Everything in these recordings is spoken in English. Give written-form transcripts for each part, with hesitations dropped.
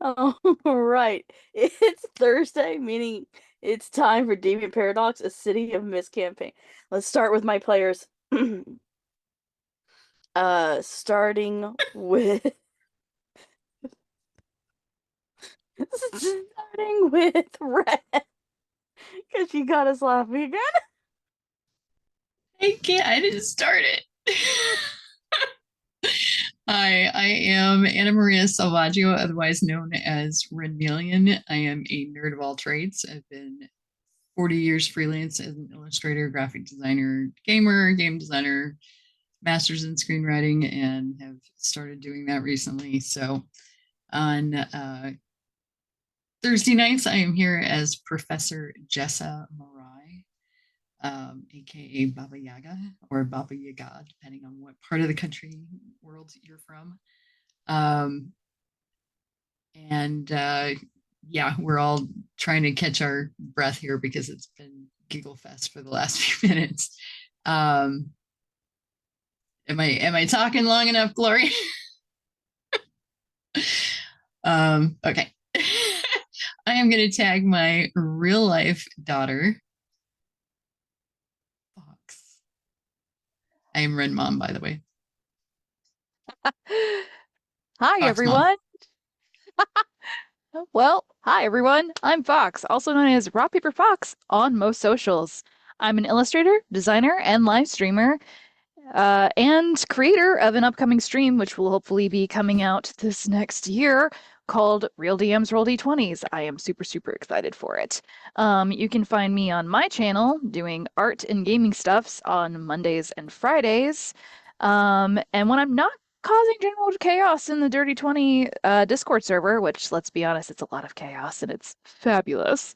Oh, right. It's Thursday, meaning it's time for Deviant Paradox, a City of Mist campaign. Let's start with my players. Starting with starting with Red, because she got us laughing again. I can't. I didn't start it. Hi, I am Anna Maria Salvaggio, otherwise known as Renmelian. I am a nerd of all trades. I've been 40 years freelance as an illustrator, graphic designer, gamer, game designer, masters in screenwriting, and have started doing that recently. So on Thursday nights, I am here as Professor Jessa Marai, aka Baba Yaga or Baba Yaga, depending on what part of the country world you're from. Um, and yeah, we're all trying to catch our breath here because it's been giggle fest for the last few minutes. Um, am I talking long enough, Glory? Okay. I am going to tag my real life daughter, Fox. I am Ren Mom, by the way. Hi, Fox Mom. everyone. Well, hi, everyone. I'm Fox, also known as Rock Paper Fox on most socials. I'm an illustrator, designer, and live streamer, and creator of an upcoming stream, which will hopefully be coming out this next year, called Real DMs Roll D20s. I am super, super excited for it. You can find me on my channel doing art and gaming stuffs on Mondays and Fridays. And when I'm not causing general chaos in the Dirty 20 Discord server, which, let's be honest, it's a lot of chaos and it's fabulous.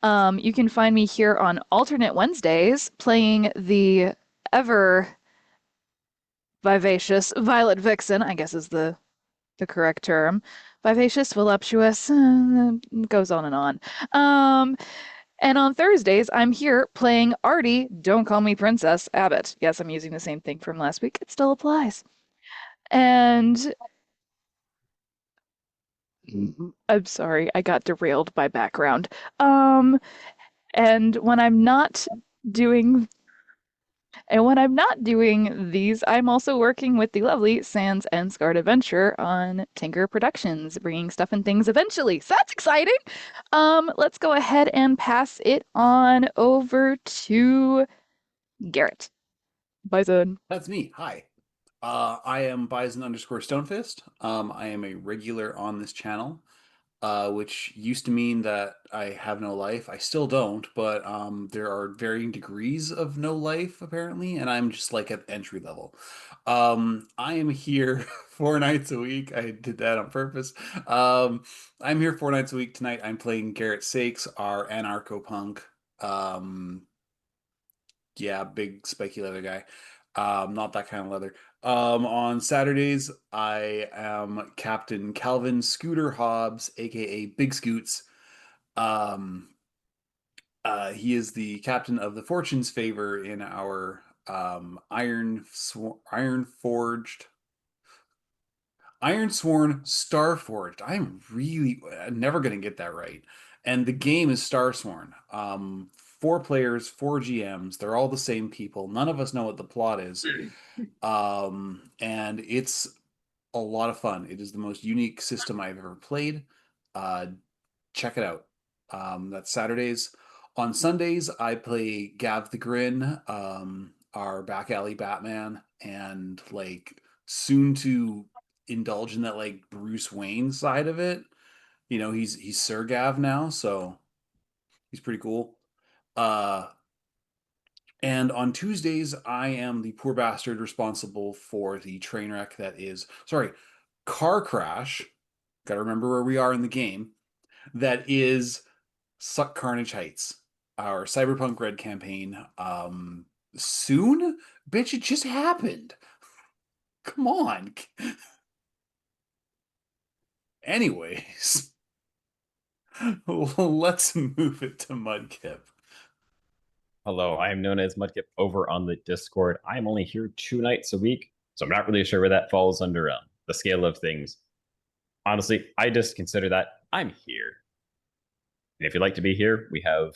You can find me here on alternate Wednesdays playing the ever vivacious Violet Vixen, I guess is the correct term. Vivacious, voluptuous, goes on and on. Um, and on Thursdays, I'm here playing Artie, Don't Call Me Princess Abbott. Yes, I'm using the same thing from last week. It still applies. And I'm sorry, I got derailed by background. Um, and when I'm not doing when I'm not doing these, I'm also working with the lovely Sans and Scarred Adventure on Tinker Productions, bringing stuff and things eventually. So that's exciting. Let's go ahead and pass it on over to Garrett. Bison. That's me. Hi. I am Bison underscore Stonefist. I am a regular on this channel, which used to mean that I have no life. I still don't, but there are varying degrees of no life apparently, and I'm just like at entry level. I am here 4 nights a week. I did that on purpose. I'm here 4 nights a week. Tonight I'm playing Garrett Sakes, our anarcho-punk. Um, yeah, big spiky leather guy. Not that kind of leather. On Saturdays, I am Captain Calvin Scooter Hobbs, aka Big Scoots. Um, he is the captain of the Fortune's Favor in our Iron Forged, Iron Sworn Starforged. I'm really never gonna get that right. And the game is Starsworn. 4 players, 4 GMs. They're all the same people. None of us know what the plot is. And it's a lot of fun. It is the most unique system I've ever played. Uh, check it out. That's Saturdays. On Sundays, I play Gav the Grin, our back alley Batman, and like soon to indulge in that like Bruce Wayne side of it. You know, he's Sir Gav now, so he's pretty cool. Uh, and on Tuesdays, I am the poor bastard responsible for the train wreck that is, sorry, car crash. Got to remember where we are in the game. That is Suck Carnage Heights, our Cyberpunk Red campaign. Soon? Bitch, it just happened. Come on. Anyways, let's move it to Mudkip. Hello, I am known as Mudkip over on the Discord. I am only here 2 nights a week, so I'm not really sure where that falls under the scale of things. Honestly, I just consider that I'm here. And if you'd like to be here, we have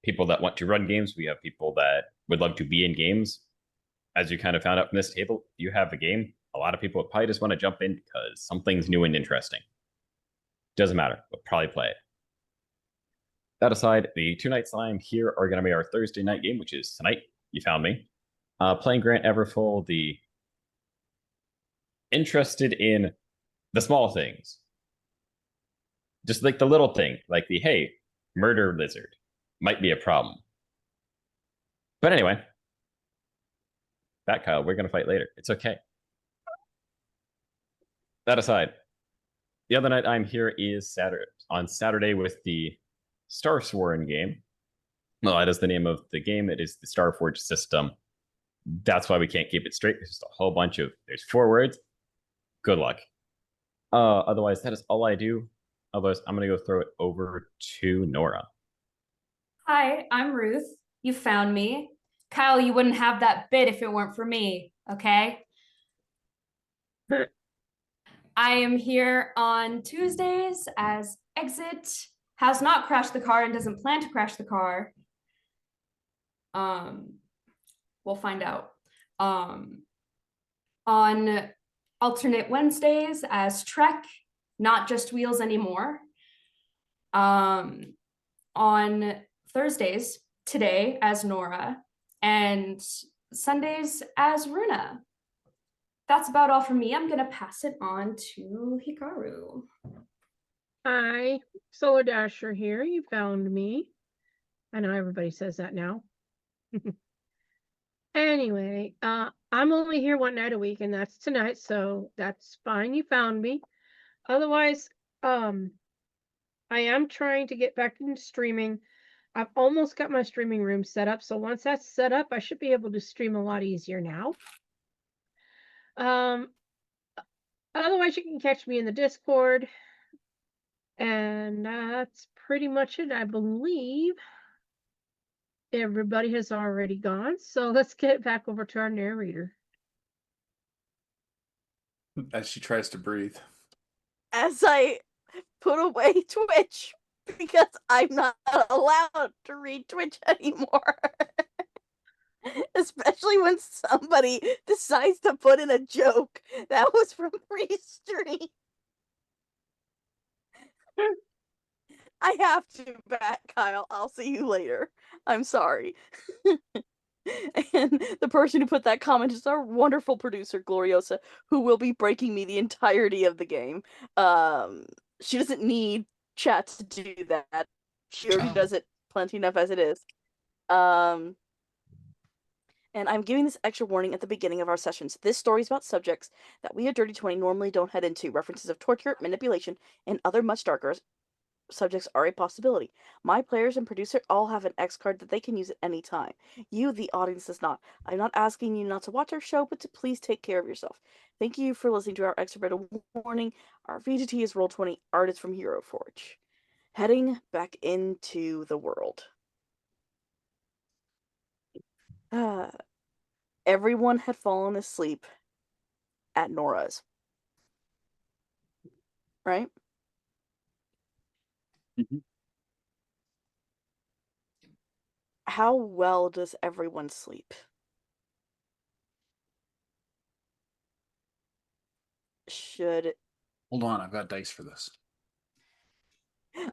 people that want to run games. We have people that would love to be in games. As you kind of found out from this table, if you have a game, a lot of people would probably just want to jump in because something's new and interesting. Doesn't matter, we'll probably play it. That aside, the 2 nights I'm here are going to be our Thursday night game, which is tonight. You found me. Playing Grant Everfull, the interested in the small things. Just like the little thing, like the, hey, murder lizard might be a problem. But anyway, that Kyle, we're going to fight later. It's okay. That aside, the other night I'm here is on Saturday with the Starsworn game. Well, that is the name of the game. It is the Starforge system. That's why we can't keep it straight. There's just a whole bunch of, there's 4 words. Good luck. Otherwise, that is all I do. Otherwise, I'm going to go throw it over to Nora. Hi, I'm Ruth. You found me. Kyle, you wouldn't have that bit if it weren't for me, okay? I am here on Tuesdays as Exit, has not crashed the car and doesn't plan to crash the car. We'll find out. On alternate Wednesdays as Trek, not just Wheels anymore. On Thursdays, today as Nora, and Sundays as Runa. That's about all from me. I'm gonna pass it on to Hikaru. Hi, Solar Dasher here. You found me. I know everybody says that now. Anyway, I'm only here 1 night a week, and that's tonight, so that's fine. You found me. Otherwise, I am trying to get back into streaming. I've almost got my streaming room set up, so once that's set up, I should be able to stream a lot easier now. Otherwise, you can catch me in the Discord. And that's pretty much it, I believe. Everybody has already gone, so let's get back over to our narrator. As she tries to breathe. As I put away Twitch because I'm not allowed to read Twitch anymore. Especially when somebody decides to put in a joke that was from pre-stream. I have to back, Kyle. I'll see you later. I'm sorry. And the person who put that comment is our wonderful producer, Gloriosa, who will be breaking me the entirety of the game. She doesn't need chat to do that. She already does it plenty enough as it is. And I'm giving this extra warning at the beginning of our sessions. This story is about subjects that we at Dirty 20 normally don't head into. References of torture, manipulation, and other much darker subjects are a possibility. My players and producer all have an X card that they can use at any time. You, the audience, does not. I'm not asking you not to watch our show, but to please take care of yourself. Thank you for listening to our extra bit of warning. Our VGT is Roll20 artist from Hero Forge. Heading back into the world. Everyone had fallen asleep at Nora's. Right? Mm-hmm. How well does everyone sleep? Hold on, I've got dice for this.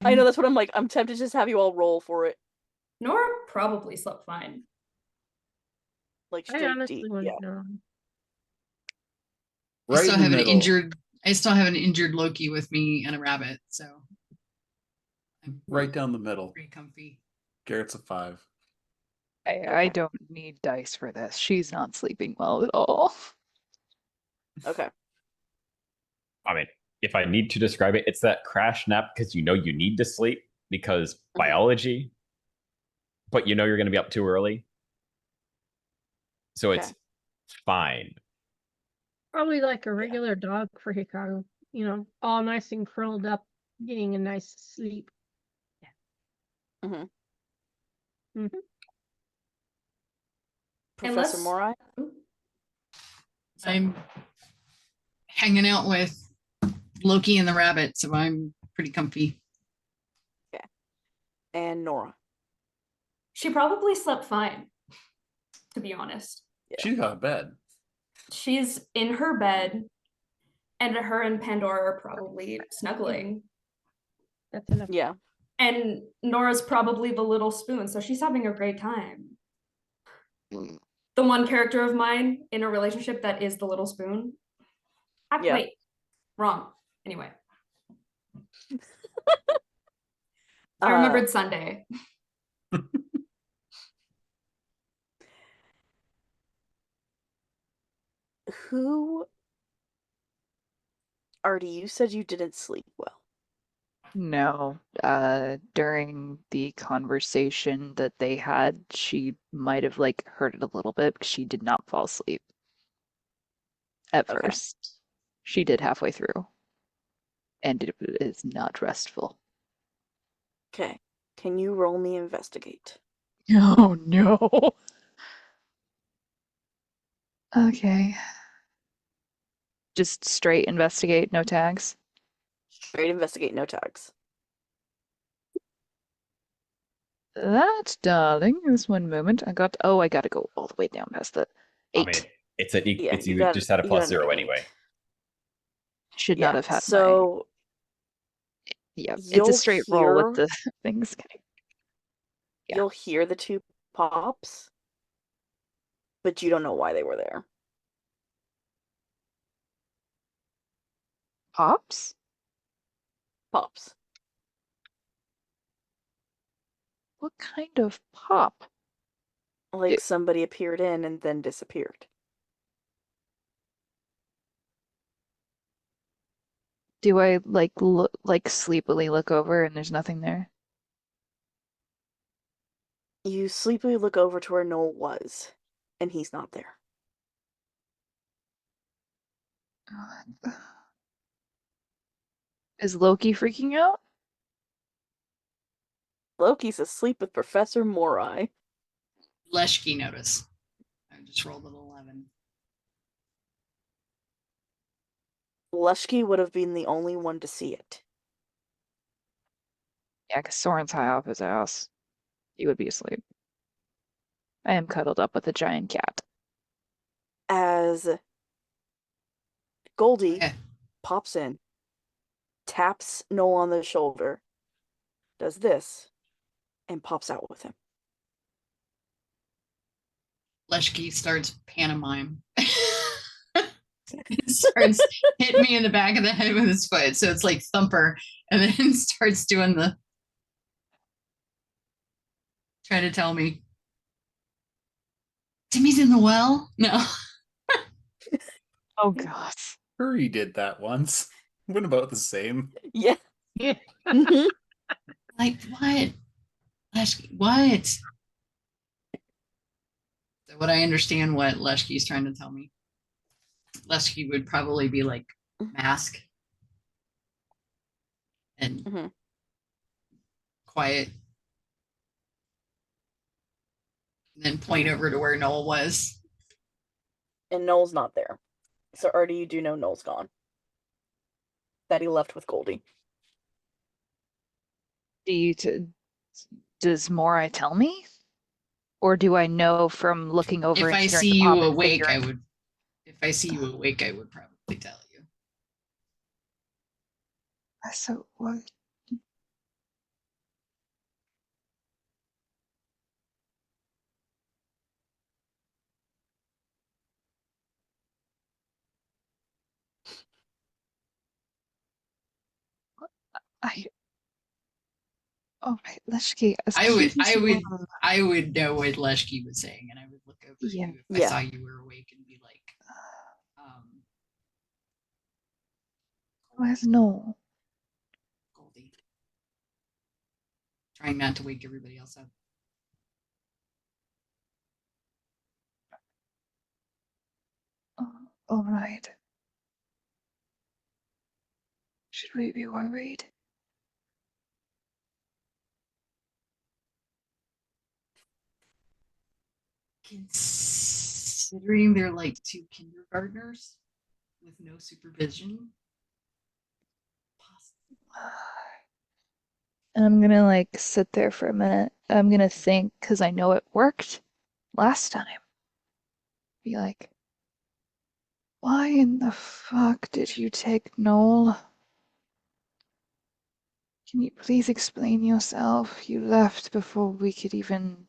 I know, that's what I'm like. I'm tempted to just have you all roll for it. Nora probably slept fine. Like I straight honestly D. wouldn't Yeah. know. I still in the have an middle. injured Loki with me and a rabbit, so I'm Right down the middle. pretty comfy. Garrett's a 5. I don't need dice for this. She's not sleeping well at all. Okay. I mean, if I need to describe it, it's that crash nap because you know you need to sleep because biology, but you know you're going to be up too early. So it's fine. Probably like a regular dog for Hikaru. You know, all nice and curled up, getting a nice sleep. Mm-hmm. Mm-hmm. Professor Unless- Morai? Ooh. I'm hanging out with Loki and the rabbit, so I'm pretty comfy. And Nora. She probably slept fine, to be honest. Yeah. She got a bed. She's in her bed, and her and Pandora are probably snuggling. That's enough. Yeah. And Nora's probably the little spoon, so she's having a great time. The one character of mine in a relationship that is the little spoon. Yeah. Wait, wrong. Anyway. I remembered Sunday. Who Artie, you said you didn't sleep well. No. During the conversation that they had, she might have like heard it a little bit because she did not fall asleep at Okay. first. She did halfway through, and it is not restful. Okay. Can you roll me investigate? Oh no. Okay. Just straight investigate, no tags. Straight investigate, no tags. That, darling, is one moment. I gotta go all the way down past the I 8. mean, it's an Yeah, it's you you got- just had a you plus got an 0 8. anyway. Should Yeah. not have had So yeah, it's a you'll straight roll with hear- the things. Yeah. you'll hear the 2 pops, but you don't know why they were there. Pops? Pops. What kind of pop? Like It- somebody appeared in and then disappeared. Do I like sleepily look over and there's nothing there? You sleepily look over to where Noel was, and he's not there. Is Loki freaking out? Loki's asleep with Professor Morai. Leshki notice. I just rolled an 11. Leshki would have been the only one to see it. Yeah, because Soren's high off his ass. He would be asleep. I am cuddled up with a giant cat. As Goldie Okay. pops in, taps Noel on the shoulder, does this, and pops out with him. Leshki starts pantomime. He starts hitting me in the back of the head with his foot. So it's like thumper, and then starts doing the trying to tell me Timmy's in the well. No. Oh god. Hurry did that once. Went about the same. Yeah. Yeah. Mhm. Like what? Leshki, what? So what I understand what Leshki's trying to tell me. Leshki would probably be like mask and Mhm. quiet. And then point over to where Noel was. And Noel's not there. So Artie, you do know Noel's gone. That he left with Goldie. Does Morai tell me? Or do I know from looking over If and I hearing see the you pop and awake, I figuring- would. If I see you awake, I would probably tell you. So what? I. Oh, right, Leshki. I would know what Leshki was saying, and I would look over at Yeah. you if I Yeah. saw you were awake and be like, Where's Noel? Goldie. Trying not to wake everybody else up. Oh, all right. Should we be worried? Can Considering they're like 2 kindergartners with no supervision. And I'm gonna like sit there for a minute. I'm gonna think because I know it worked last time. Be like, why in the fuck did you take Noel? Can you please explain yourself? You left before we could even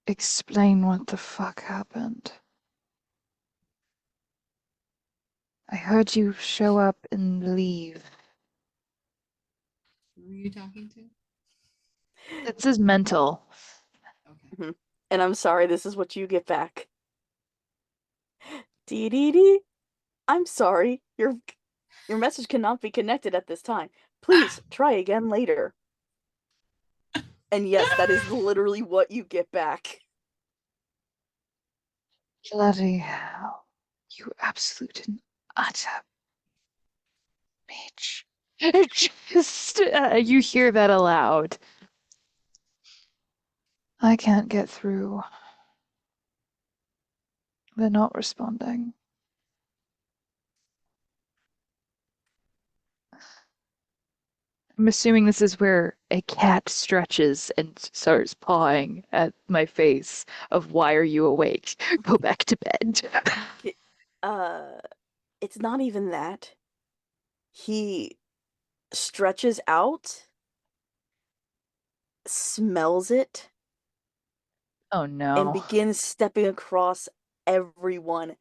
explain what the fuck happened. I heard you show up and leave. Who are you talking to? This is mental. Okay. And I'm sorry, this is what you get back. Dee dee dee. I'm sorry. Your message cannot be connected at this time. Please try again later. And yes, that is literally what you get back. Bloody hell. You absolute and utter bitch. Just, you hear that aloud. I can't get through. They're not responding. I'm assuming this is where a cat stretches and starts pawing at my face of why are you awake? Go back to bed. It's not even that. He stretches out, smells it, Oh and no. begins stepping across everyone,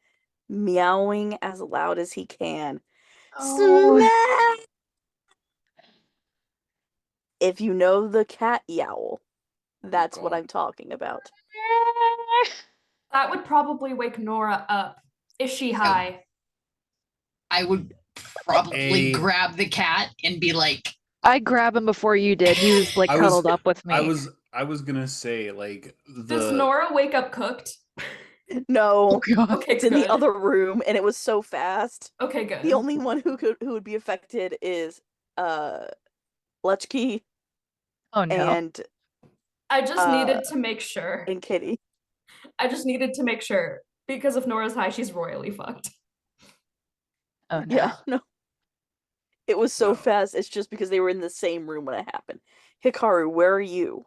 meowing as loud as he can. Oh. Smell! If you know the cat yowl, that's what God. I'm talking about. That would probably wake Nora up. Is she high? I would probably A- grab the cat and be like, I grab him before you did. He was like I was- cuddled up with me. I was gonna say like Does Nora wake up cooked? No, Oh god. Okay, it's in the good. other room, and it was so fast. Okay, good. The only one who would be affected is Lechke Oh no. and I just needed to make sure. and Kitty. I just needed to make sure. Because if Nora's high, she's royally fucked. Oh no. Yeah, no. It was so No. fast, it's just because they were in the same room when it happened. Hikaru, where are you?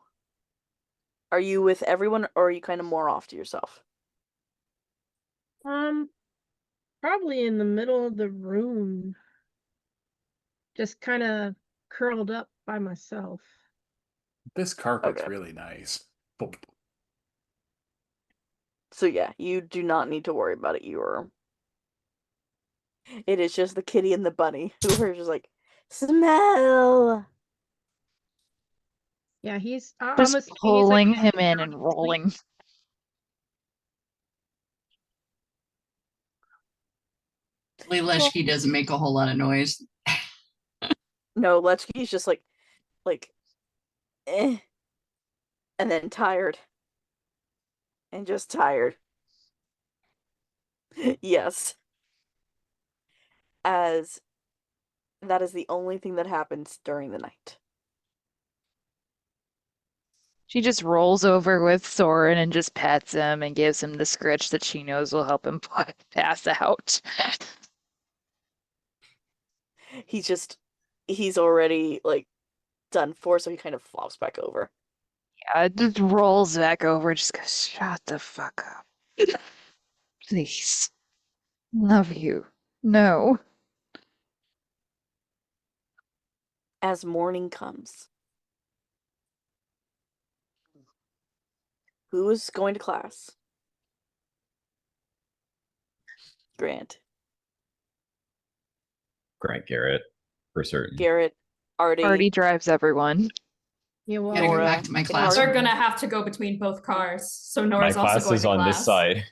Are you with everyone, or are you kind of more off to yourself? Probably in the middle of the room. Just kind of curled up by myself. This carpet's Okay. really nice. So yeah, you do not need to worry about it. It is just the kitty and the bunny who are just like, smell! Yeah, I'm Just assuming he's like pulling him in and rolling. Leshki doesn't make a whole lot of noise. No, Lechke's just like, eh. And then tired. And just tired. Yes. As that is the only thing that happens during the night. She just rolls over with Soren and just pets him and gives him the scritch that she knows will help him pass out. He's already like done for, so he kind of flops back over. Yeah, it just rolls back over, just goes, shut the fuck up. Please. Love you. No. As morning comes, who is going to class? Grant, Grant Garrett, for certain. Garrett, Artie, Artie drives everyone. Yeah, well, Gotta go Nora, back to my and class. They're gonna have to go between both cars. So My Nora's also class going is to on class. this side.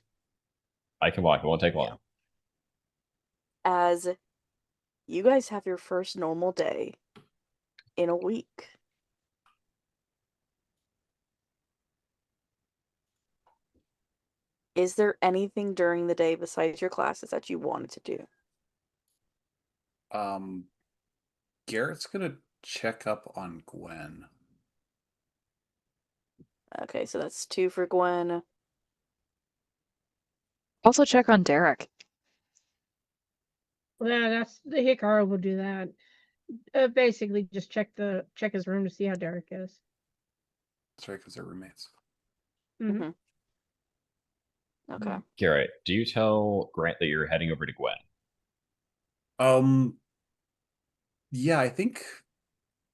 I can walk. It won't take long. As you guys have your first normal day in a week. Is there anything during the day besides your classes that you wanted to do? Garrett's gonna check up on Gwen. Okay, so that's 2 for Gwen. Also check on Derek. Yeah, that's the Hikaru will do that. Basically, just check his room to see how Derek is. That's right, because they're roommates. Mhm. Okay. Garrett, do you tell Grant that you're heading over to Gwen? Yeah, I think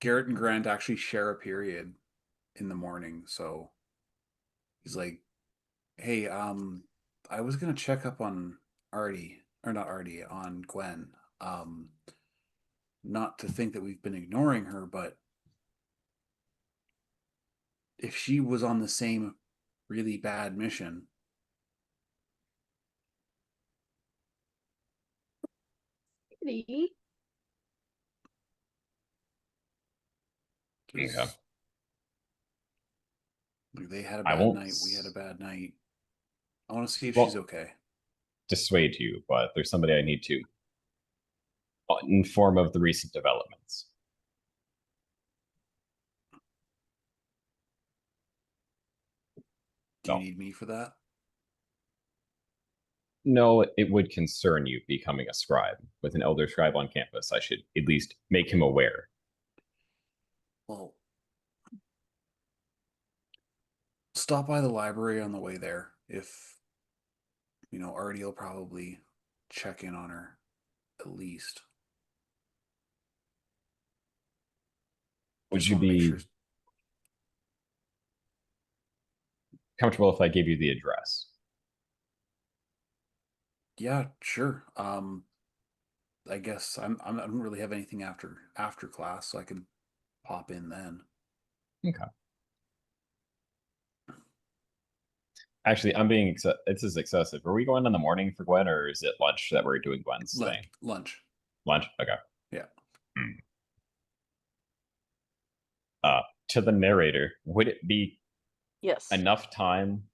Garrett and Grant actually share a period in the morning, so he's like, "Hey, I was gonna check up on Artie, or not Artie, on Gwen. Not to think that we've been ignoring her, but if she was on the same really bad mission, Kitty. Okay. like they had a I bad won't night, we had a bad night. I want to see if Well- she's okay." dissuade you, but there's somebody I need to inform of the recent developments. Do you No. need me for that? No, it would concern you becoming a scribe. With an elder scribe on campus, I should at least make him aware. Well, stop by the library on the way there. If Artie will probably check in on her at least. Would Just you want to make be sure. comfortable if I gave you the address? Yeah, sure. I guess I don't really have anything after class, so I can pop in then. Okay. Actually, I'm being this is excessive. Are we going in the morning for Gwen, or is it lunch that we're doing Gwen's thing? Lunch. Lunch. Okay. Yeah. To the narrator, would it be Yes. enough time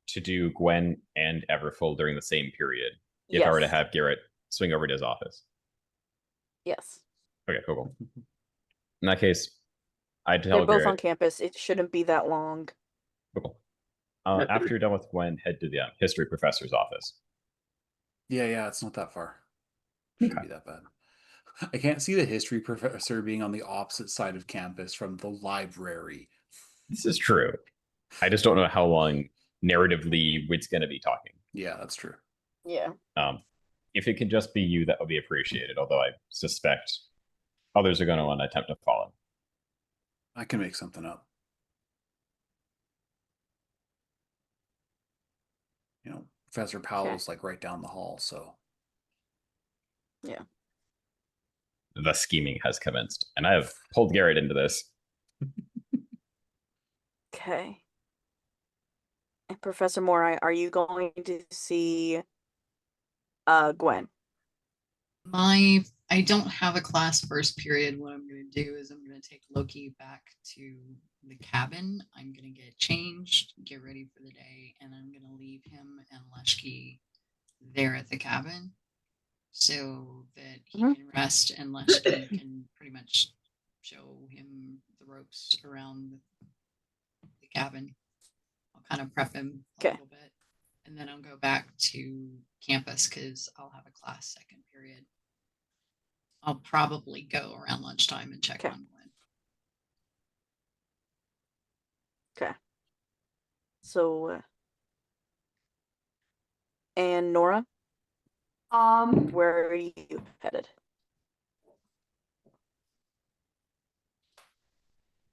to do Gwen and Everfull during the same period if I were to Yes. have Garrett swing over to his office? Yes. Okay, cool. In that case, I They're tell both Garrett, on campus. It shouldn't be that long. cool. After you're done with Gwen, head to the history professor's office. Yeah, it's not that far. Shouldn't be that bad. I can't see the history professor being on the opposite side of campus from the library. This is true. I just don't know how long narratively it's going to be talking. Yeah, that's true. Yeah. If it could just be you, that would be appreciated, although I suspect others are going to want to attempt to follow. I can make something up. Professor Powell's like right down the hall, so. Yeah. The scheming has commenced, and I have pulled Garrett into this. Okay. And Professor Morai, are you going to see Gwen? I don't have a class first period. What I'm going to do is I'm going to take Loki back to the cabin. I'm going to get changed, get ready for the day, and I'm going to leave him and Leshki there at the cabin so that he can rest and Leshki can pretty much show him the ropes around the cabin. I'll kind of prep him a little bit, and then I'll go back to campus because I'll have a class second period. I'll probably go around lunchtime and check on Gwen. Okay. So, and Nora, where are you headed?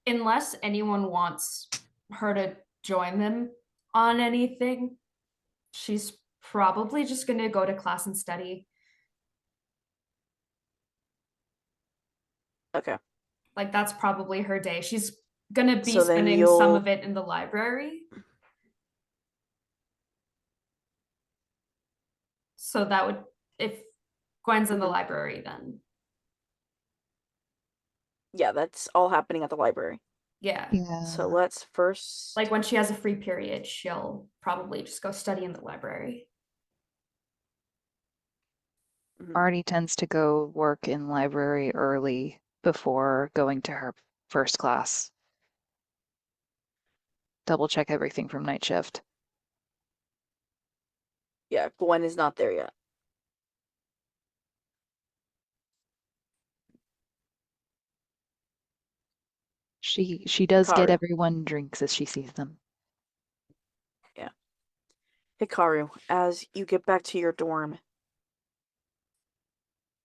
Unless anyone wants her to join them on anything, she's probably just going to go to class and study. Okay. Like, that's probably her day. She's going to be So then spending some of it in the library. So that would, if Gwen's in the library, then. Yeah, that's all happening at the library. Yeah. So let's first. Like, when she has a free period, she'll probably just go study in the library. Artie tends to go work in library early before going to her first class. Double check everything from night shift. Yeah, Gwen is not there yet. She does get Hikaru. everyone drinks as she sees them. Yeah. Hikaru, as you get back to your dorm,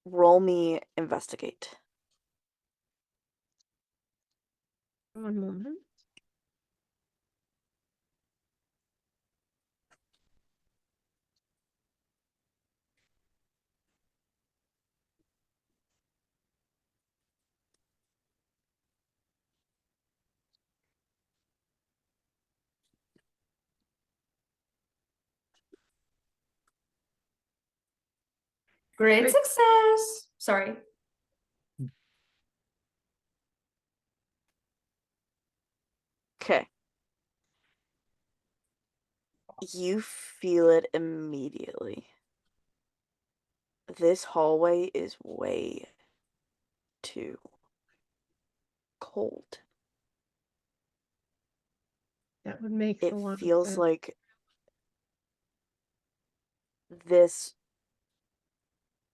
roll me investigate. One moment. Great Great. success. Sorry. Okay. You feel it immediately. This hallway is way too cold. That would make It a lot of feels sense. like this.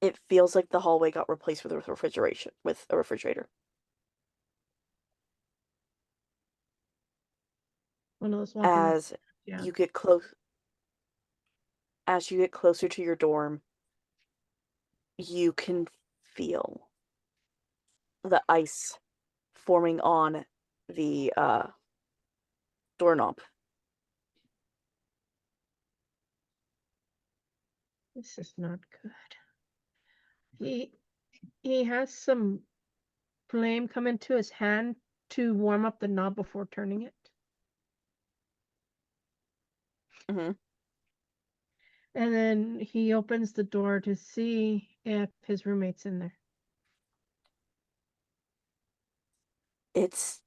It feels like the hallway got replaced with a refrigerator. One of those walking up. As Yeah. you get close, as you get closer to your dorm, you can feel the ice forming on the doorknob. This is not good. He has some flame come into his hand to warm up the knob before turning it. Mm-hmm. And then he opens the door to see if his roommate's in there. It's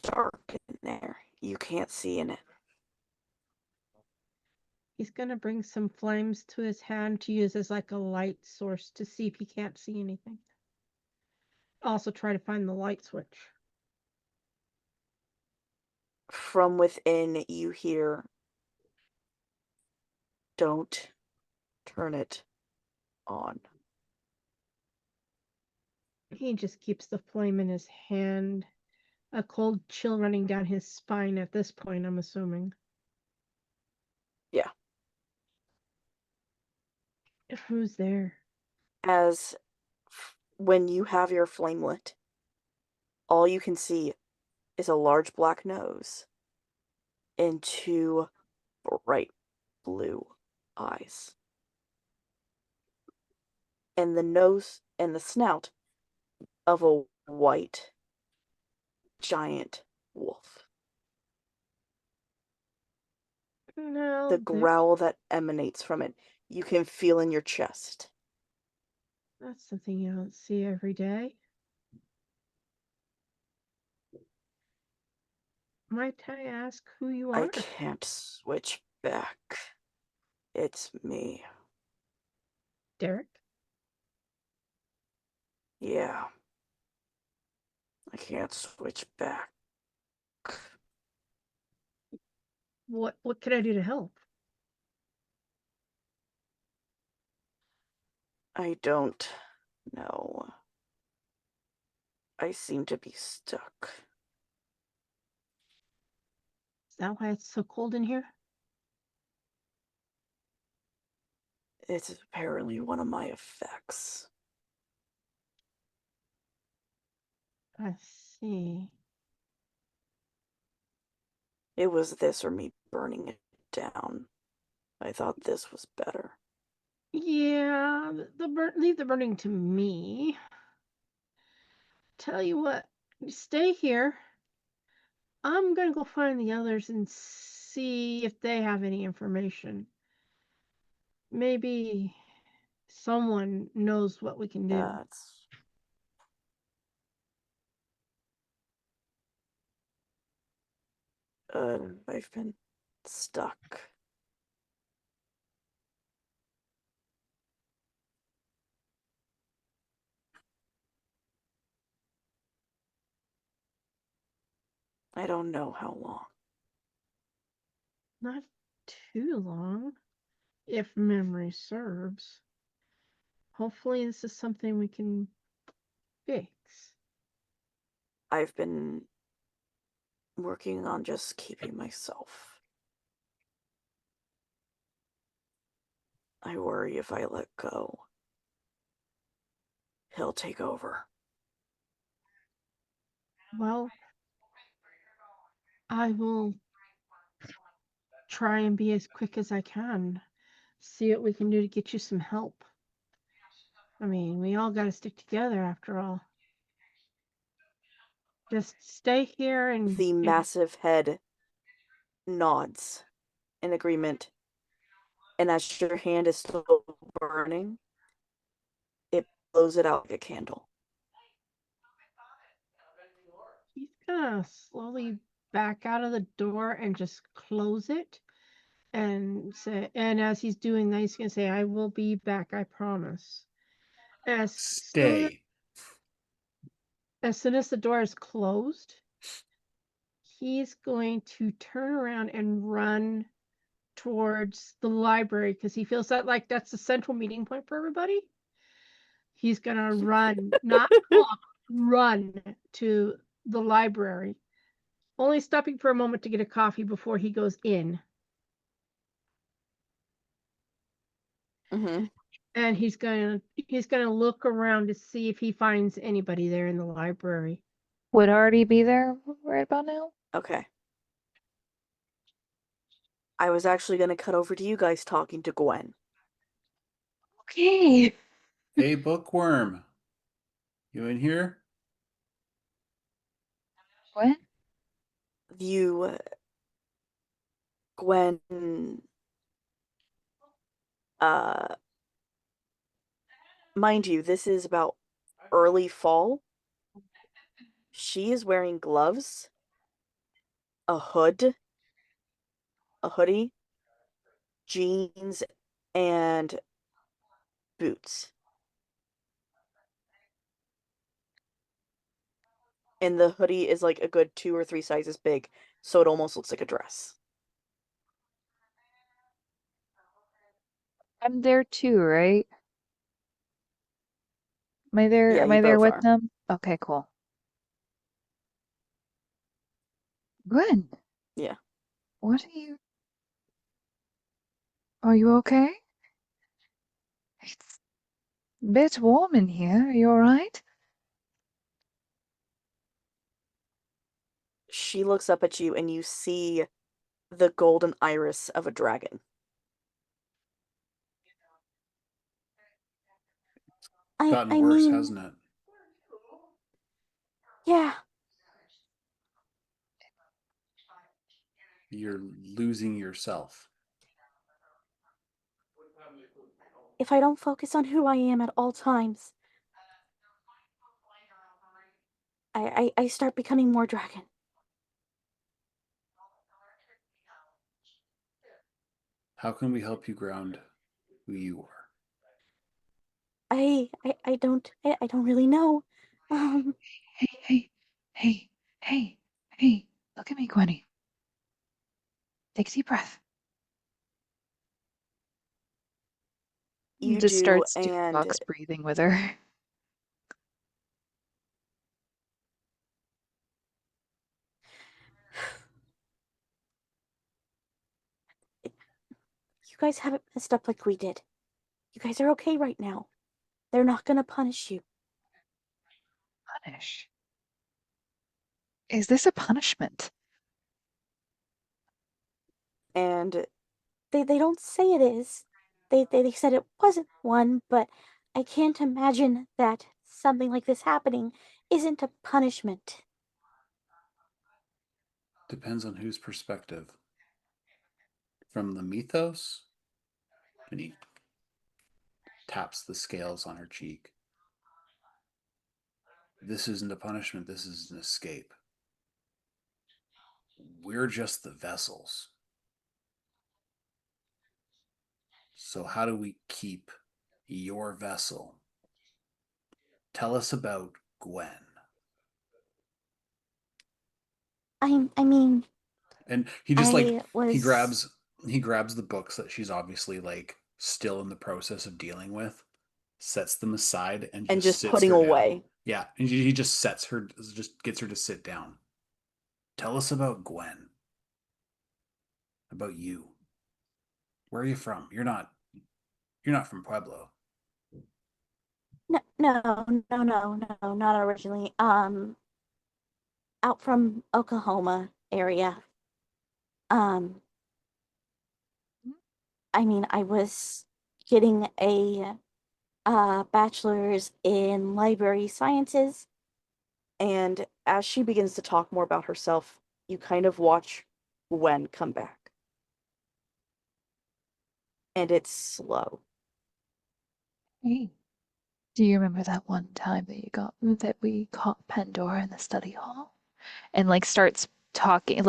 dark in there. You can't see in it. He's gonna bring some flames to his hand to use as like a light source to see if he can't see anything. Also try to find the light switch. From within, you hear, "Don't turn it on." He just keeps the flame in his hand. A cold chill running down his spine at this point, I'm assuming. Yeah. Who's there? As when you have your flame lit, all you can see is a large black nose and two bright blue eyes. And the nose and the snout of a white giant wolf. No, The growl that emanates from it, you can feel in your chest. that's something you don't see every day. Might I ask who you I are? can't switch back. It's me. Derek? Yeah. I can't switch back. What can I do to help? I don't know. I seem to be stuck. Is that why it's so cold in here? It's apparently one of my effects. I see. It was this or me burning it down. I thought this was better. Yeah, leave the burning to me. Tell you what, stay here. I'm gonna go find the others and see if they have any information. Maybe someone knows what we can do. That's I've been stuck. I don't know how long. Not too long. if memory serves. Hopefully, this is something we can fix. I've been working on just keeping myself. I worry if I let go, he'll take over. Well, I will try and be as quick as I can. See what we can do to get you some help. I mean, we all got to stick together after all. Just stay here The massive head nods in agreement, and as your hand is still burning, it blows it out like a candle. he's gonna slowly back out of the door and just close it and say, and as he's doing that, he's gonna say, I will be back, I promise. Stay. As soon as the door is closed, he's going to turn around and run towards the library because he feels that like that's the central meeting point for everybody. He's gonna run, not walk, run to the library, only stopping for a moment to get a coffee before he goes in. Mm-hmm. And he's gonna look around to see if he finds anybody there in the library. Would already be there right about now. Okay. I was actually going to cut over to you guys talking to Gwen. Okay. Hey, Bookworm. You in here? What? You, Gwen, mind you, this is about early fall. She is wearing gloves, a hoodie, jeans, and boots. And the hoodie is like a good 2 or 3 sizes big, so it almost looks like a dress. I'm there too, right? Am I there? Yeah, Am you I there both with are. them? Okay, cool. Gwen, Yeah. what are you? Are you okay? It's a bit warm in here. Are you alright? She looks up at you and you see the golden iris of a dragon. Gotten I worse, mean, hasn't it? yeah. You're losing yourself. If I don't focus on who I am at all times, I start becoming more dragon. How can we help you ground who you are? I don't really know. Hey, hey, hey, hey, hey. Look at me, Gwenny. Take a deep breath. You Just do, starts doing and box breathing with her. you guys haven't messed up like we did. You guys are okay right now. They're not gonna punish you. Punish? Is this a punishment? And they don't say it is. They said it wasn't one, but I can't imagine that something like this happening isn't a punishment. Depends on whose perspective. From the mythos, and he taps the scales on her cheek. This isn't a punishment, this is an escape. We're just the vessels. So, how do we keep your vessel? Tell us about Gwen. I mean, And he just like, I was he grabs He grabs the books that she's obviously like still in the process of dealing with, sets them aside, and And just just sits putting her down. away. Yeah, and he just sets her, just gets her to sit down. Tell us about Gwen. About you. Where are you from? You're not from Pueblo. No, no, no, no, no, not originally. Out from Oklahoma area. Um, I mean, I was getting a bachelor's in library sciences. And as she begins to talk more about herself, you kind of watch Gwen come back. And it's slow. Hey, do you remember that one time that we caught Pandora in the study hall? And like starts talking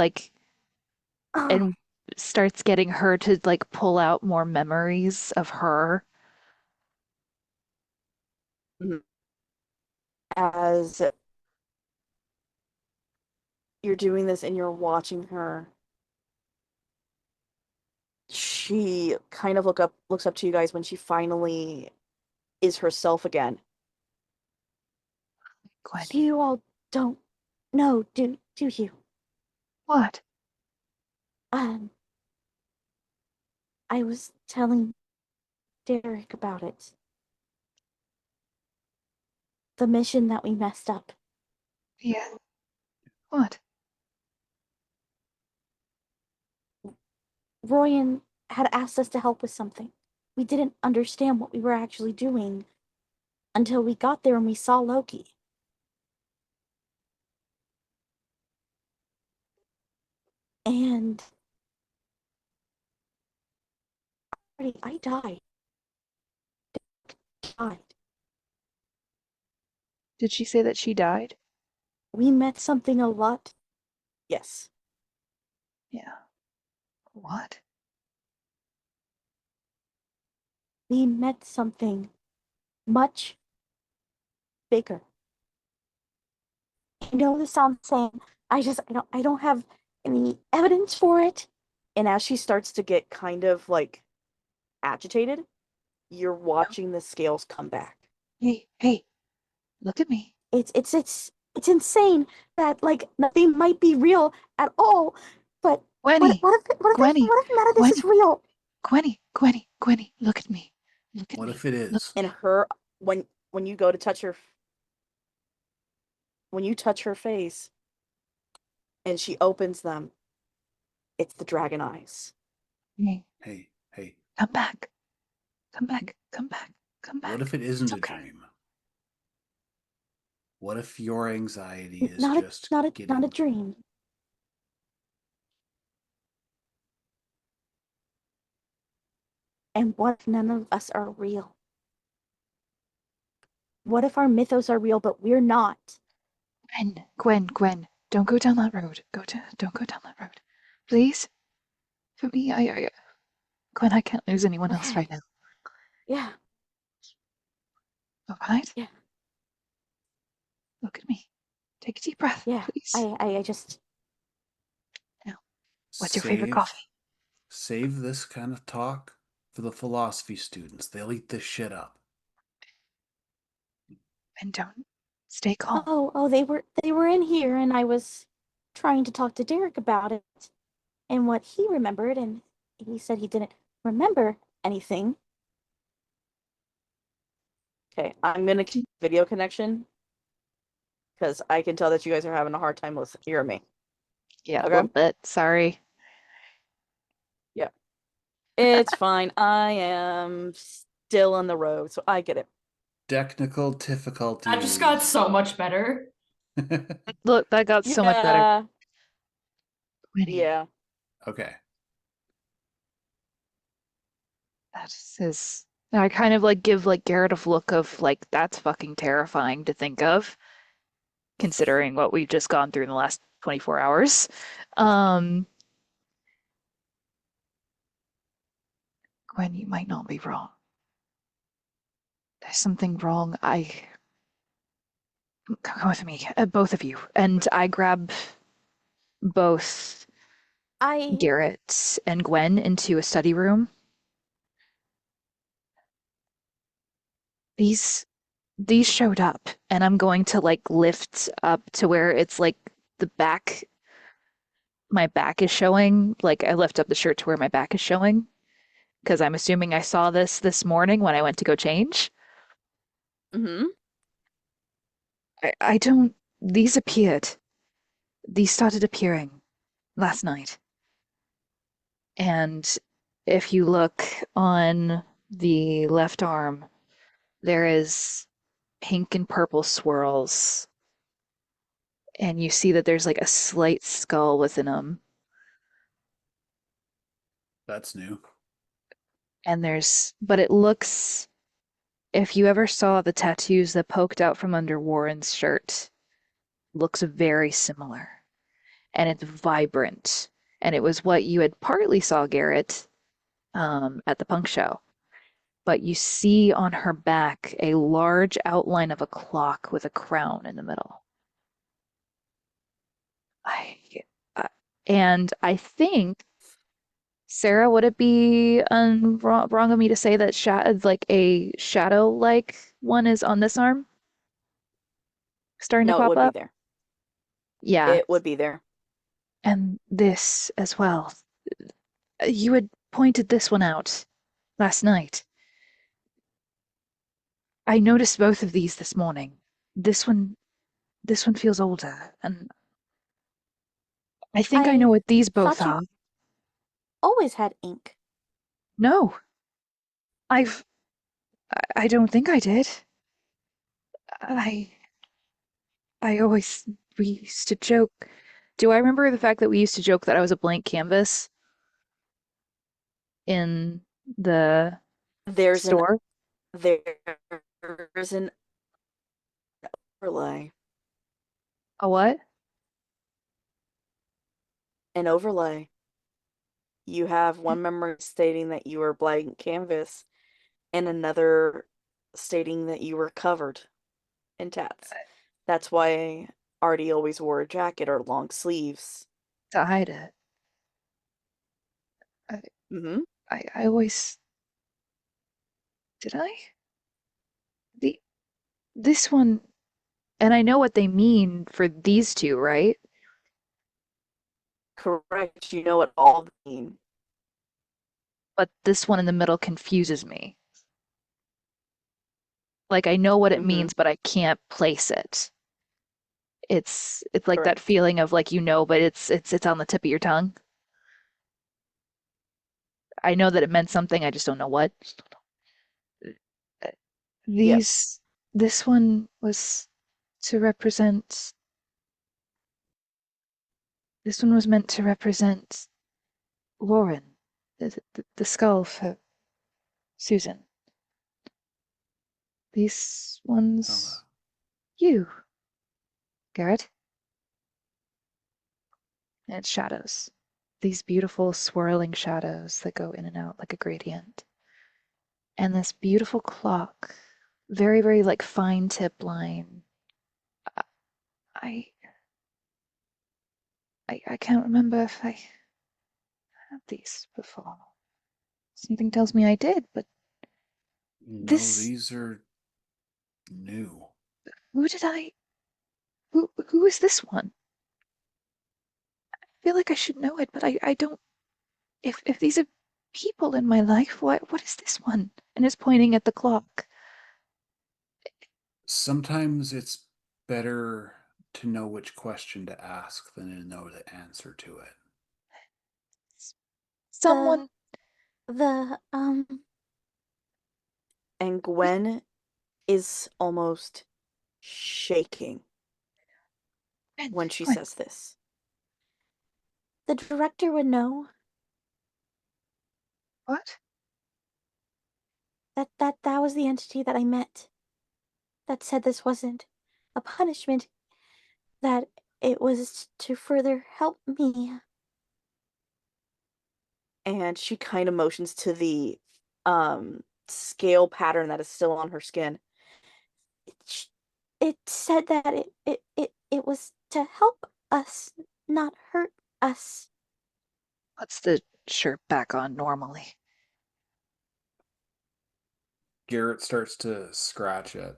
Oh, and starts getting her to like pull out more memories of her. As you're doing this and you're watching her, she kind of looks up to you guys when she finally is herself again. Gwenny. you all don't know, do you? What? Um, I was telling Derek about it. The mission that we messed up. Yeah. What? Royan had asked us to help with something. We didn't understand what we were actually doing until we got there and we saw Loki. And I died. Died. Did she say that she died? We met something a lot. Yes. Yeah. What? We met something much bigger. I know this sounds insane. I don't have any evidence for it. And as she starts to get kind of like agitated, you're No. watching the scales come back. Hey, look at me. It's insane that like nothing might be real at all. But Gwenny, Gwenny, what if none of this is Gwenny, real? Gwenny, look at me. Look at What me. if it Look is? at And me. her when you go to touch her when you touch her face and she opens them, it's the dragon eyes. Hey, Hey, come back. Come back. Come back. Come what back. if it It's isn't a okay. dream? What if your anxiety is Not just not a getting dream. And what if none of us are real? What if our mythos are real, but we're not? Gwen, don't go down that road. Don't go down that road. Please? For me, Gwen, I can't lose anyone else Okay. right now. Yeah, All right? yeah, Look at me. Take a deep breath, yeah. please. I just Now, what's your favorite coffee? save this kind of talk for the philosophy students. They'll eat this shit up. And don't stay calm. oh they were in here and I was trying to talk to Derek about it and what he remembered and he said he didn't remember anything. Okay, I'm gonna keep video connection because I can tell that you guys are having a hard time hearing me. Yeah, a Okay? little bit. Sorry. Yeah. It's fine. I am still on the road, so I get it. Technical difficulties. That just got so much better. Look, that got so much better. Yeah. Winnie, Yeah. Okay. that is. I kind of like give like Garrett a look of like that's fucking terrifying to think of, considering what we've just gone through in the last 24 hours. Um, Gwen, you might not be wrong. There's something wrong. Come with me, both of you. And I grab both I Garrett and Gwen into a study room. These showed up, and I'm going to like lift up to where it's like the back, my back is showing. Like I lift up the shirt to where my back is showing because I'm assuming I saw this morning when I went to go change. Mm-hmm. I don't. These appeared. These started appearing last night. And if you look on the left arm, there is pink and purple swirls. And you see that there's like a slight skull within them. That's new. And but it looks, if you ever saw the tattoos that poked out from under Warren's shirt, looks very similar. And it's vibrant. And it was what you had partly saw, Garrett, at the punk show. But you see on her back a large outline of a clock with a crown in the middle. I, and I think, Sarah, would it be wrong of me to say that like a shadow-like one is on this arm, starting to No, it pop would be up? there. Yeah, It would be there. and this as well. You had pointed this one out last night. I noticed both of these this morning. This one, this one feels older, and I think I know I what these both thought you are. always had ink. No, I've, I don't think I did. I, I always, we used to joke. Do I remember the fact that we used to joke that I was a blank canvas in the There's an store? there's an overlay. A what? An overlay. You have one memory stating that you were blank canvas and another stating that you were covered in tats. That's why Artie always wore a jacket or long sleeves. To hide it. I, Mm-hmm. I always, did I? The, this one, and I know what they mean for these two, right? Correct. You know what all mean. But this one in the middle confuses me. Like I know what it Mm-hmm. means, but I can't place it. It's like that Correct. feeling of like you know, but it's on the tip of your tongue. I know that it meant something, I just don't know what. Uh, Yep. This one was to represent, this one was meant to represent Lauren, the skull for Susan. These ones, you, Garrett. And it's shadows. These beautiful swirling shadows that go in and out like a gradient. And this beautiful clock, very, very like fine tip line. I I can't remember if I had these before. Something tells me I did, but No, this, these are new. who did I, who is this one? I feel like I should know it, but I don't, if these are people in my life, what is this one? And it's pointing at the clock. Sometimes it's better to know which question to ask than to know the answer to it. Someone, The And Gwen is almost shaking when she Gwen, says this. the director would know what? that was the entity that I met. That said this wasn't a punishment, that it was to further help me. And she kind of motions to the scale pattern that is still on her skin. It said that it was to help us, not hurt us. puts the shirt back on normally. Garrett starts to scratch at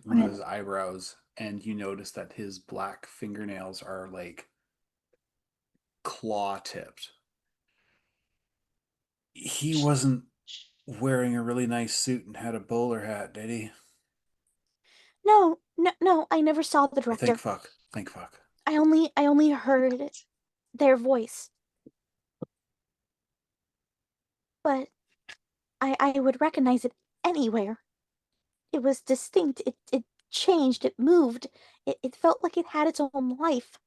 one of his eyebrows, and you notice that his black fingernails are like claw tipped. He wasn't wearing a really nice suit and had a bowler hat, did he? No, no, no, I never saw the director. Thank fuck. Thank fuck. I only heard their voice. But I would recognize it anywhere. It was distinct. It changed. It moved. It felt like it had its own life.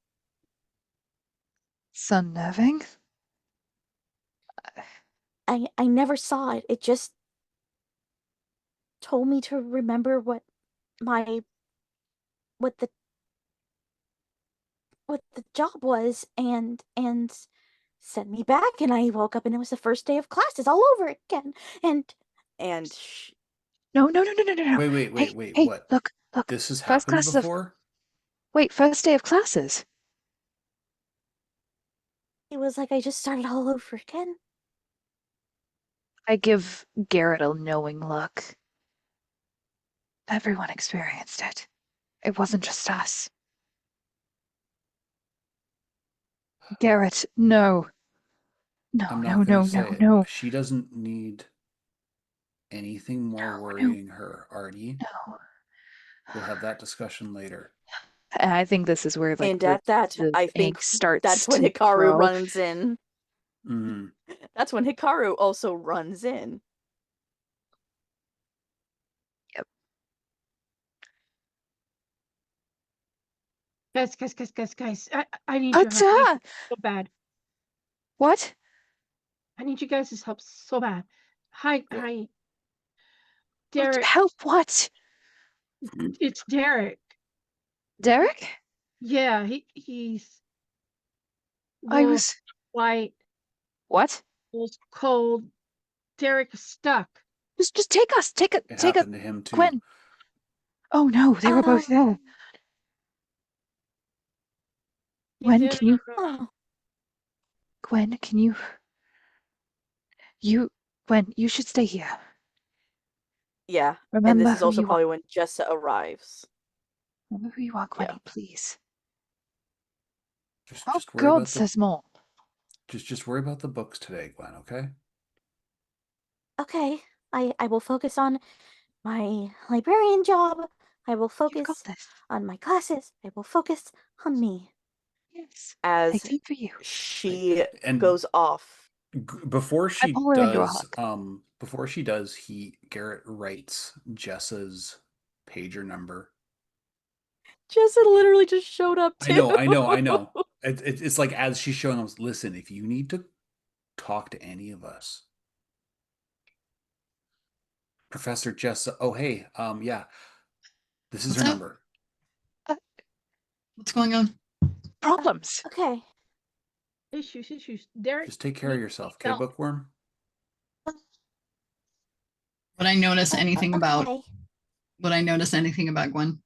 So unnerving. I never saw it. It just told me to remember my what the what the job was and sent me back, and I woke up and it was the first day of classes all over again. And No, no, no, no, no, no, no. Wait, Hey, wait. hey, What? look. This has First happened classes of before? Wait, first day of classes. It was like I just started all over again. I give Garrett a knowing look. Everyone experienced it. It wasn't just us. Garrett, no. No, I'm no, not going no, to say no, it. no, She doesn't need anything more no, worrying her, Artie. no. We'll have that discussion later. And I think this is where like and at that, the I think ink starts that's when to Hikaru grow. runs in. Mm. That's when Hikaru also runs in. Yep. Guys. I need your help. So bad. What? I need you guys' help so bad. Hi, Derek. Help what? It's Derek. Derek? Yeah, he's I well, was white, What? cold. Derek is stuck. Just take us. Take It a happened to him too. Gwen. Oh no, they were both there. He's Gwen, in. can you Oh, Gwen, can you Gwen, you should stay here. Yeah, and Remember this is who also you are. probably when Jessa arrives. Remember who you are, Gwenny, Yeah. please. Just Oh just worry God, about the says more. just worry about the books today, Glenn, okay? okay. I will focus on my librarian job. I will You've got focus this. on my classes. I will focus on me. Yes. As Take time for you. she And goes off. before I she pull her into a does, hug. Garrett writes Jessa's pager number. Jessa literally just showed up too. I know. It's like as she's showing us, listen, if you need to talk to any of us, Professor Jessa. Oh, hey, yeah, this is What's her up? number. What's going on? Problems. Okay. Issues. Derek. Just take care of yourself, okay, help. Bookworm? Would I notice anything about Okay. Gwen?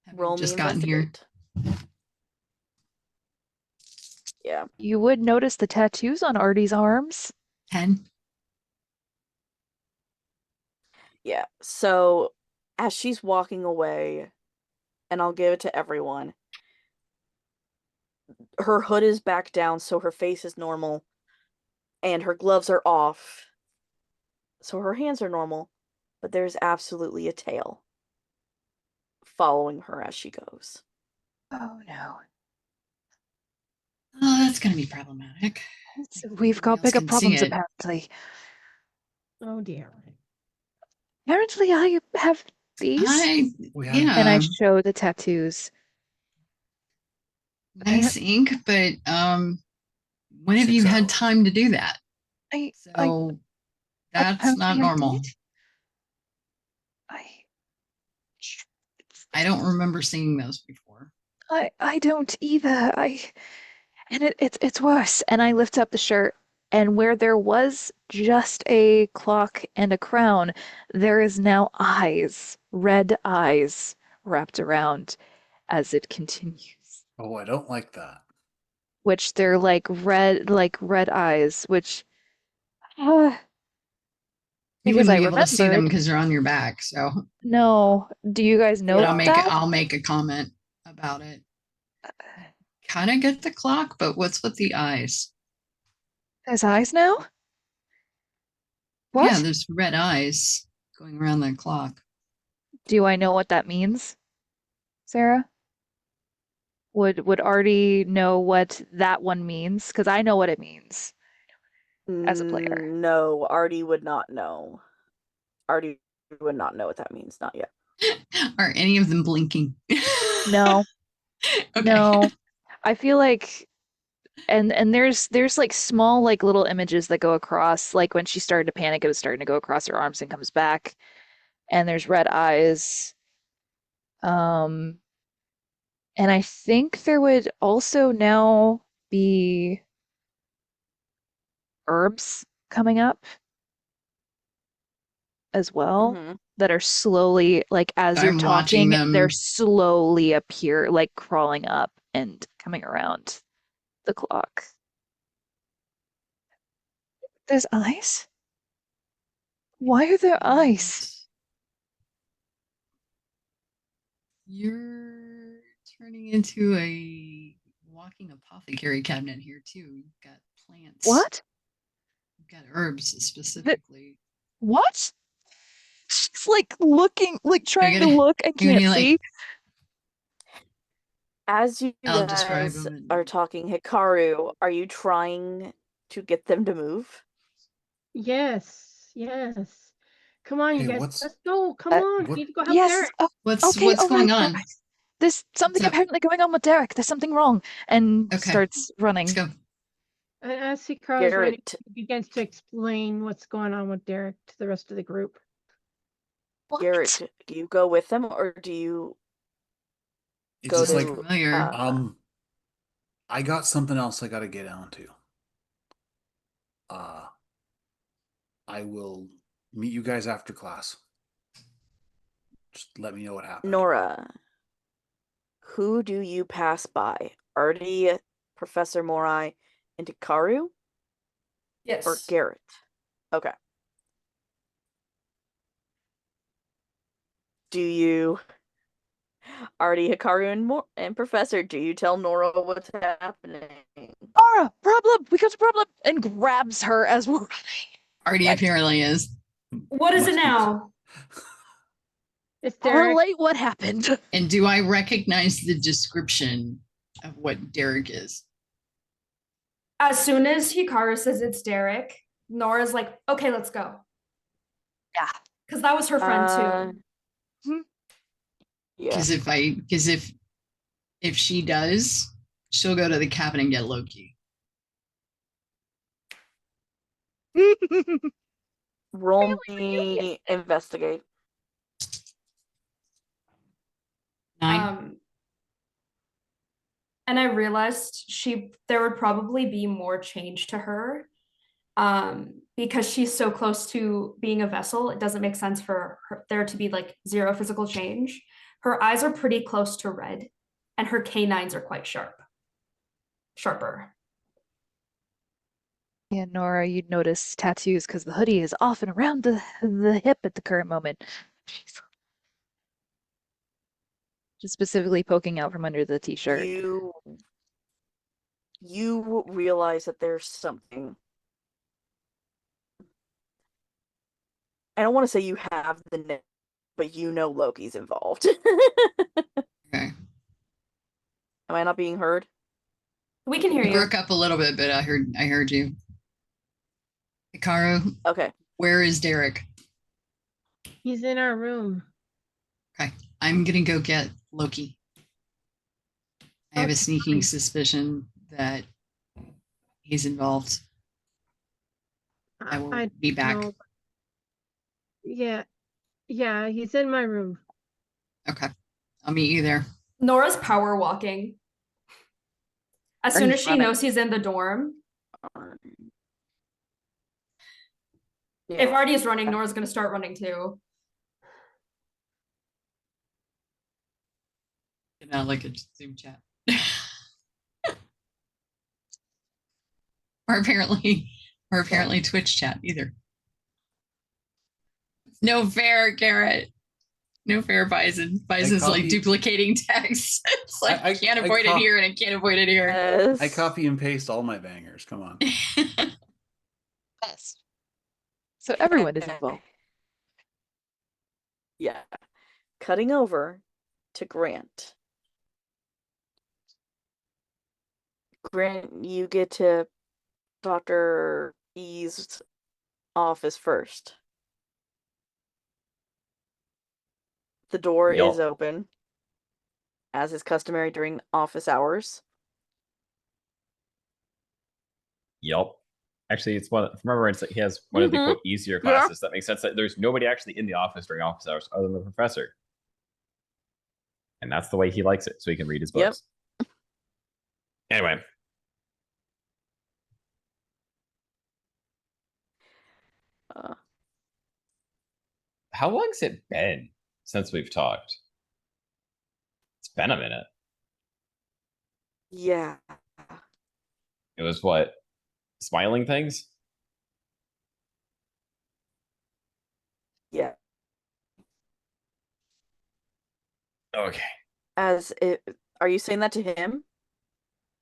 Having Roll me just gotten here. investigate. Yeah. You would notice the tattoos on Artie's arms. 10. Yeah. So as she's walking away, and I'll give it to everyone, her hood is back down, so her face is normal, and her gloves are off, so her hands are normal, but there's absolutely a tail following her as she goes. Oh no. Oh, that's going to be problematic. We've got bigger problems apparently. Oh dear. Apparently I have these. And I show the tattoos. Nice ink, but when have you had time to do that? So that's not normal. I don't remember seeing those before. I don't either. And it's worse. And I lift up the shirt, and where there was just a clock and a crown, there is now eyes, red eyes wrapped around as it continues. Oh, I don't like that. which they're like red eyes, which You because wouldn't I be able to see them remembered. because they're on your back. So, No, do you guys but know that? I'll make a comment about it. Kind of get the clock, but what's with the eyes? His eyes now? Yeah, What? there's red eyes going around the clock. Do I know what that means, Sarah? Would Artie know what that one means? Because I know what it means as a player. No, Artie would not know. Artie would not know what that means. Not yet. Are any of them blinking? No, Okay. no. I feel like and there's like small like little images that go across, like when she started to panic, it was starting to go across her arms and comes back, and there's red eyes. Um, and I think there would also now be herbs coming up as well Mm-hmm. that are slowly, like as you're I'm watching talking, they're them. slowly appear, like crawling up and coming around the clock. There's eyes? Why are there eyes? You're turning into a walking apothecary cabinet here too. You've got plants. What? You've got herbs specifically. What? She's like looking, like trying to gonna- look and you're can't gonna, see. As you I'll describe guys them. are talking, Hikaru, are you trying to get them to move? Yes, yes. Come on, you Hey, guys. what's Let's go. Come Uh, on. We what? need to go help Yes. Derek. Oh, What's okay. All going right. on? There's something up? apparently going on with Derek. There's something wrong, and Okay. starts running. Let's go. And as Hikaru's running, Garrett, he begins to explain what's going on with Derek to the rest of the group. What? Garrett, do you go with them or do you It's go just Sounds like to familiar. I got something else I got to get onto. I will meet you guys after class. Just let me know what happened. Nora? Who do you pass by? Artie, Professor Morai, and Hikaru? Yes. Or Garrett? Okay. Do you, Artie, Hikaru, and Professor, do you tell Nora what's happening? Aura, problem. We got a problem, and grabs her as we're running. Artie apparently is. What is it Must be- now? It's Derek. Relate what happened. And do I recognize the description of what Derek is? As soon as Hikaru says it's Derek, Nora's like, okay, let's go. Yeah. Because that was her friend too. Yeah. Because if she does, she'll go to the cabin and get Loki. Roll me investigate. 9. And I realized there would probably be more change to her because she's so close to being a vessel. It doesn't make sense for there to be like zero physical change. Her eyes are pretty close to red, and her canines are quite sharper. Yeah, Nora, you'd notice tattoos because the hoodie is off and around the hip at the current moment. Jeez. Just specifically poking out from under the t-shirt. You realize that there's something. I don't want to say you have the name, but you know Loki's involved. Okay. Am I not being heard? We can hear You you. broke up a little bit, but I heard you. Hikaru, Okay. where is Derek? He's in our room. Okay. I'm gonna go get Loki. I have a Okay. sneaking suspicion that he's involved. I will be back. know. Yeah. Yeah, he's in my room. Okay. I'll meet you there. Nora's power walking. As Or soon he's as she running. knows he's in the dorm, Yeah. if Artie is running, Nora's gonna start running too. Like a Zoom chat. or apparently Twitch chat either. No fair, Garrett. No fair, Bison. Bison's like duplicating text. It's like I can't avoid it here and I can't avoid it here. Yes. I copy and paste all my bangers. Come on. Best. So everyone is involved. Yeah. Cutting over to Grant. Grant, you get to Dr. E's office first. The door is open, as is customary during office hours. Yup. Actually, it's one. Remember, it's like he has one of the quote easier classes. That makes sense. That there's nobody actually in the office during office hours other than the professor, and that's the way he likes it, so he can read his books. Yep. Anyway, how long's it been since we've talked? It's been a minute. Yeah. It was what? Smiling things? Yeah. Okay. Are you saying that to him?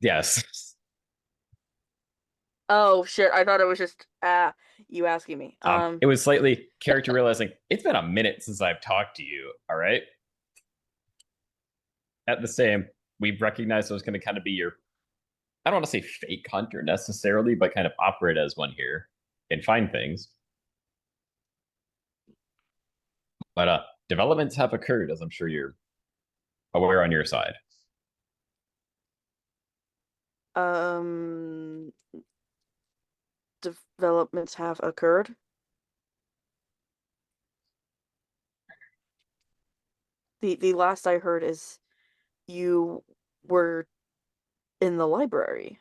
Yes. Oh shit! I thought it was just you asking me. It was slightly character realizing it's been a minute since I've talked to you. All right. At the same, we've recognized it was going to kind of be your, I don't want to say fake hunter necessarily, but kind of operate as one here and find things. But developments have occurred, as I'm sure you're aware on your side. Developments have occurred. The last I heard is you were in the library.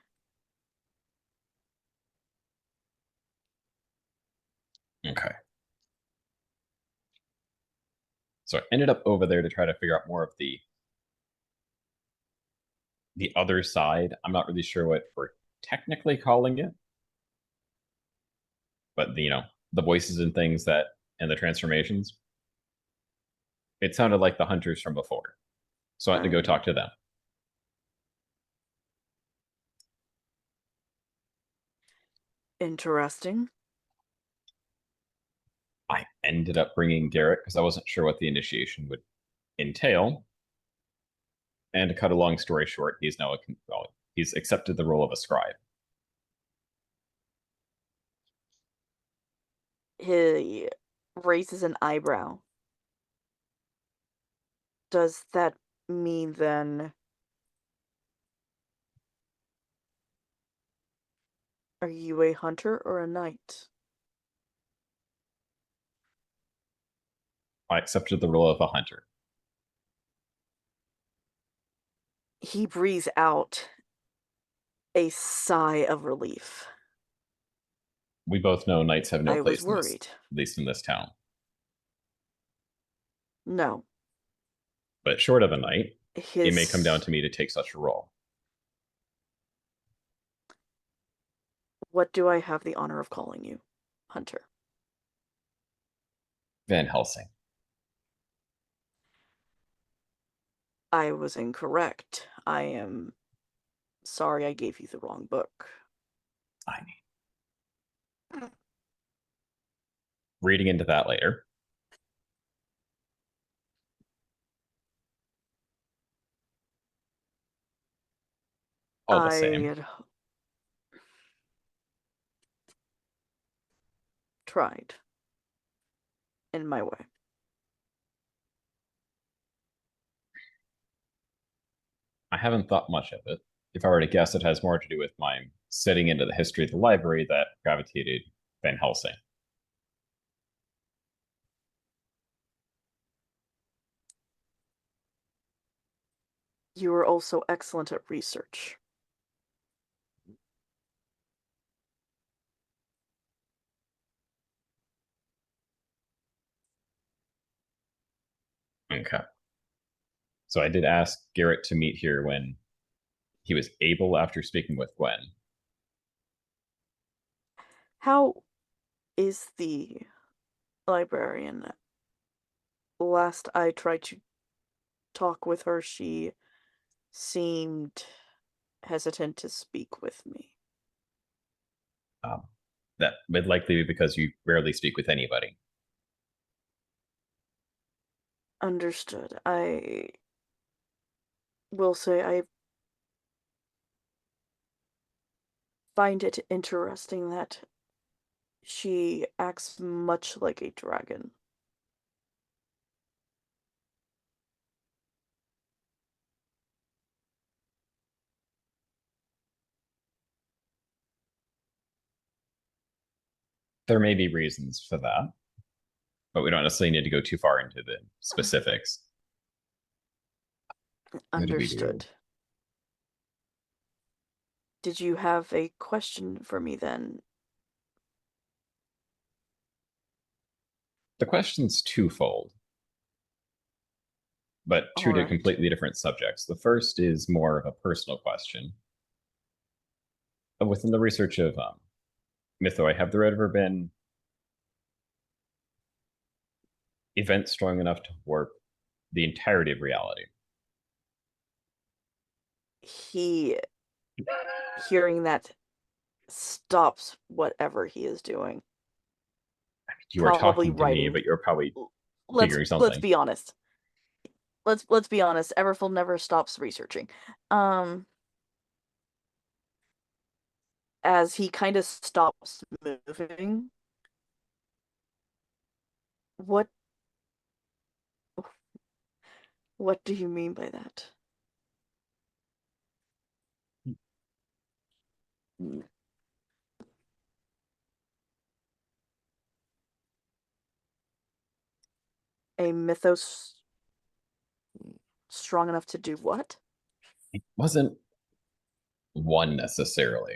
Okay. So I ended up over there to try to figure out more of the other side. I'm not really sure what we're technically calling it, but the voices and things that and the transformations. It sounded like the hunters from before, so I had to go talk to them. Interesting. I ended up bringing Garrett because I wasn't sure what the initiation would entail. And to cut a long story short, he's now he's accepted the role of a scribe. He raises an eyebrow. Does that mean then? Are you a hunter or a knight? I accepted the role of a hunter. He breathes out a sigh of relief. We both know knights have no I place was worried. at least in this town. No. But short of a knight, it may come down to me to take such a role. What do I have the honor of calling you, Hunter? Van Helsing. I was incorrect. I am sorry I gave you the wrong book. I mean, reading into that later. All the same. Tried. In my way. I haven't thought much of it. If I were to guess, it has more to do with my sitting into the history of the library that gravitated Van Helsing. You were also excellent at research. Okay. So I did ask Garrett to meet here when he was able after speaking with Gwen. How is the librarian? Last I tried to talk with her, she seemed hesitant to speak with me. That would likely be because you rarely speak with anybody. Understood. I will say I find it interesting that she acts much like a dragon. There may be reasons for that, but we don't necessarily need to go too far into the specifics. What do we do? Understood. Did you have a question for me then? The question's twofold, but two All to right. completely different subjects. The first is more of a personal question. Within the research of Mythoi, have there ever been events strong enough to warp the entirety of reality? He, hearing that, stops whatever he is doing. You are Probably talking to me, writing. but you're probably Let's figuring something. be honest. Let's be honest. Everfull never stops researching. As he kind of stops moving. What do you mean by that? A mythos strong enough to do what? It wasn't one necessarily.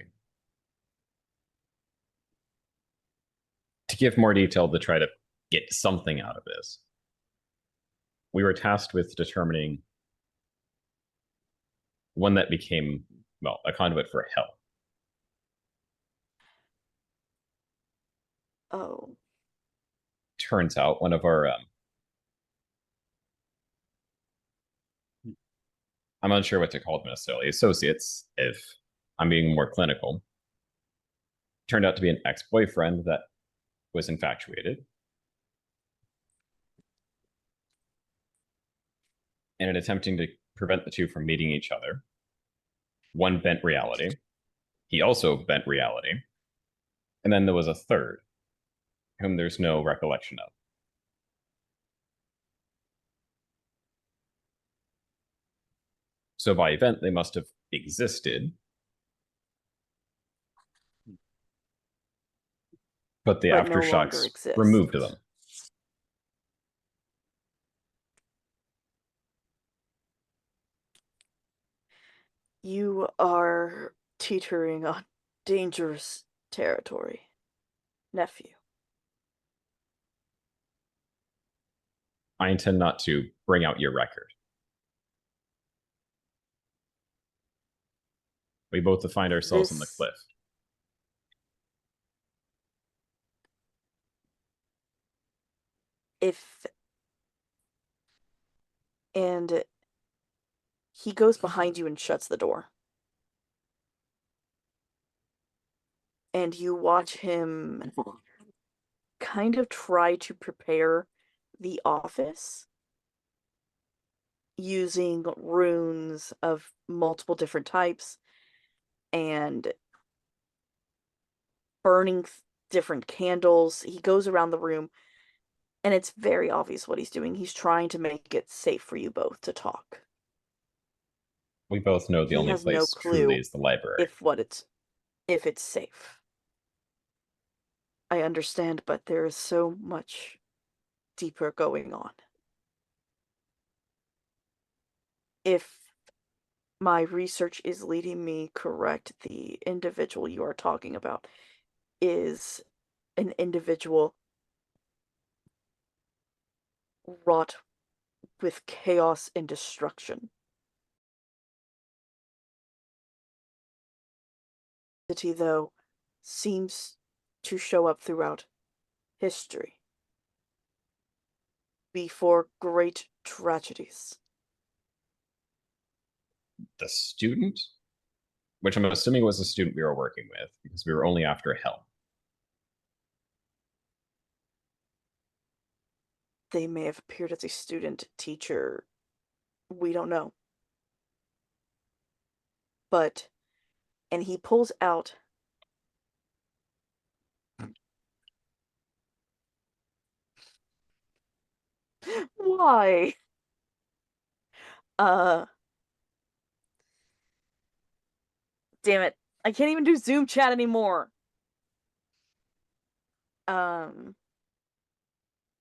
To give more detail to try to get something out of this, we were tasked with determining one that became, well, a conduit for hell. Oh. Turns out one of our I'm unsure what to call them necessarily, associates, if I'm being more clinical, turned out to be an ex-boyfriend that was infatuated. And in attempting to prevent the two from meeting each other, one bent reality. He also bent reality. And then there was a third, whom there's no recollection of. So by event, they must have existed. But the But no longer aftershocks exist. removed them. You are teetering on dangerous territory, nephew. I intend not to bring out your record. We both find ourselves on the cliff. And he goes behind you and shuts the door. And you watch him kind of try to prepare the office using runes of multiple different types and burning different candles. He goes around the room, and it's very obvious what he's doing. He's trying to make it safe for you both to talk. We both know the He only has no place clue truly is the library. if it's safe. I understand, but there is so much deeper going on. If my research is leading me correct, the individual you are talking about is an individual wrought with chaos and destruction. The city, though, seems to show up throughout history before great tragedies. The student? Which I'm assuming was the student we were working with, because we were only after Helm. They may have appeared as a student, teacher. We don't know. But, and he pulls out why? Damn it. I can't even do Zoom chat anymore.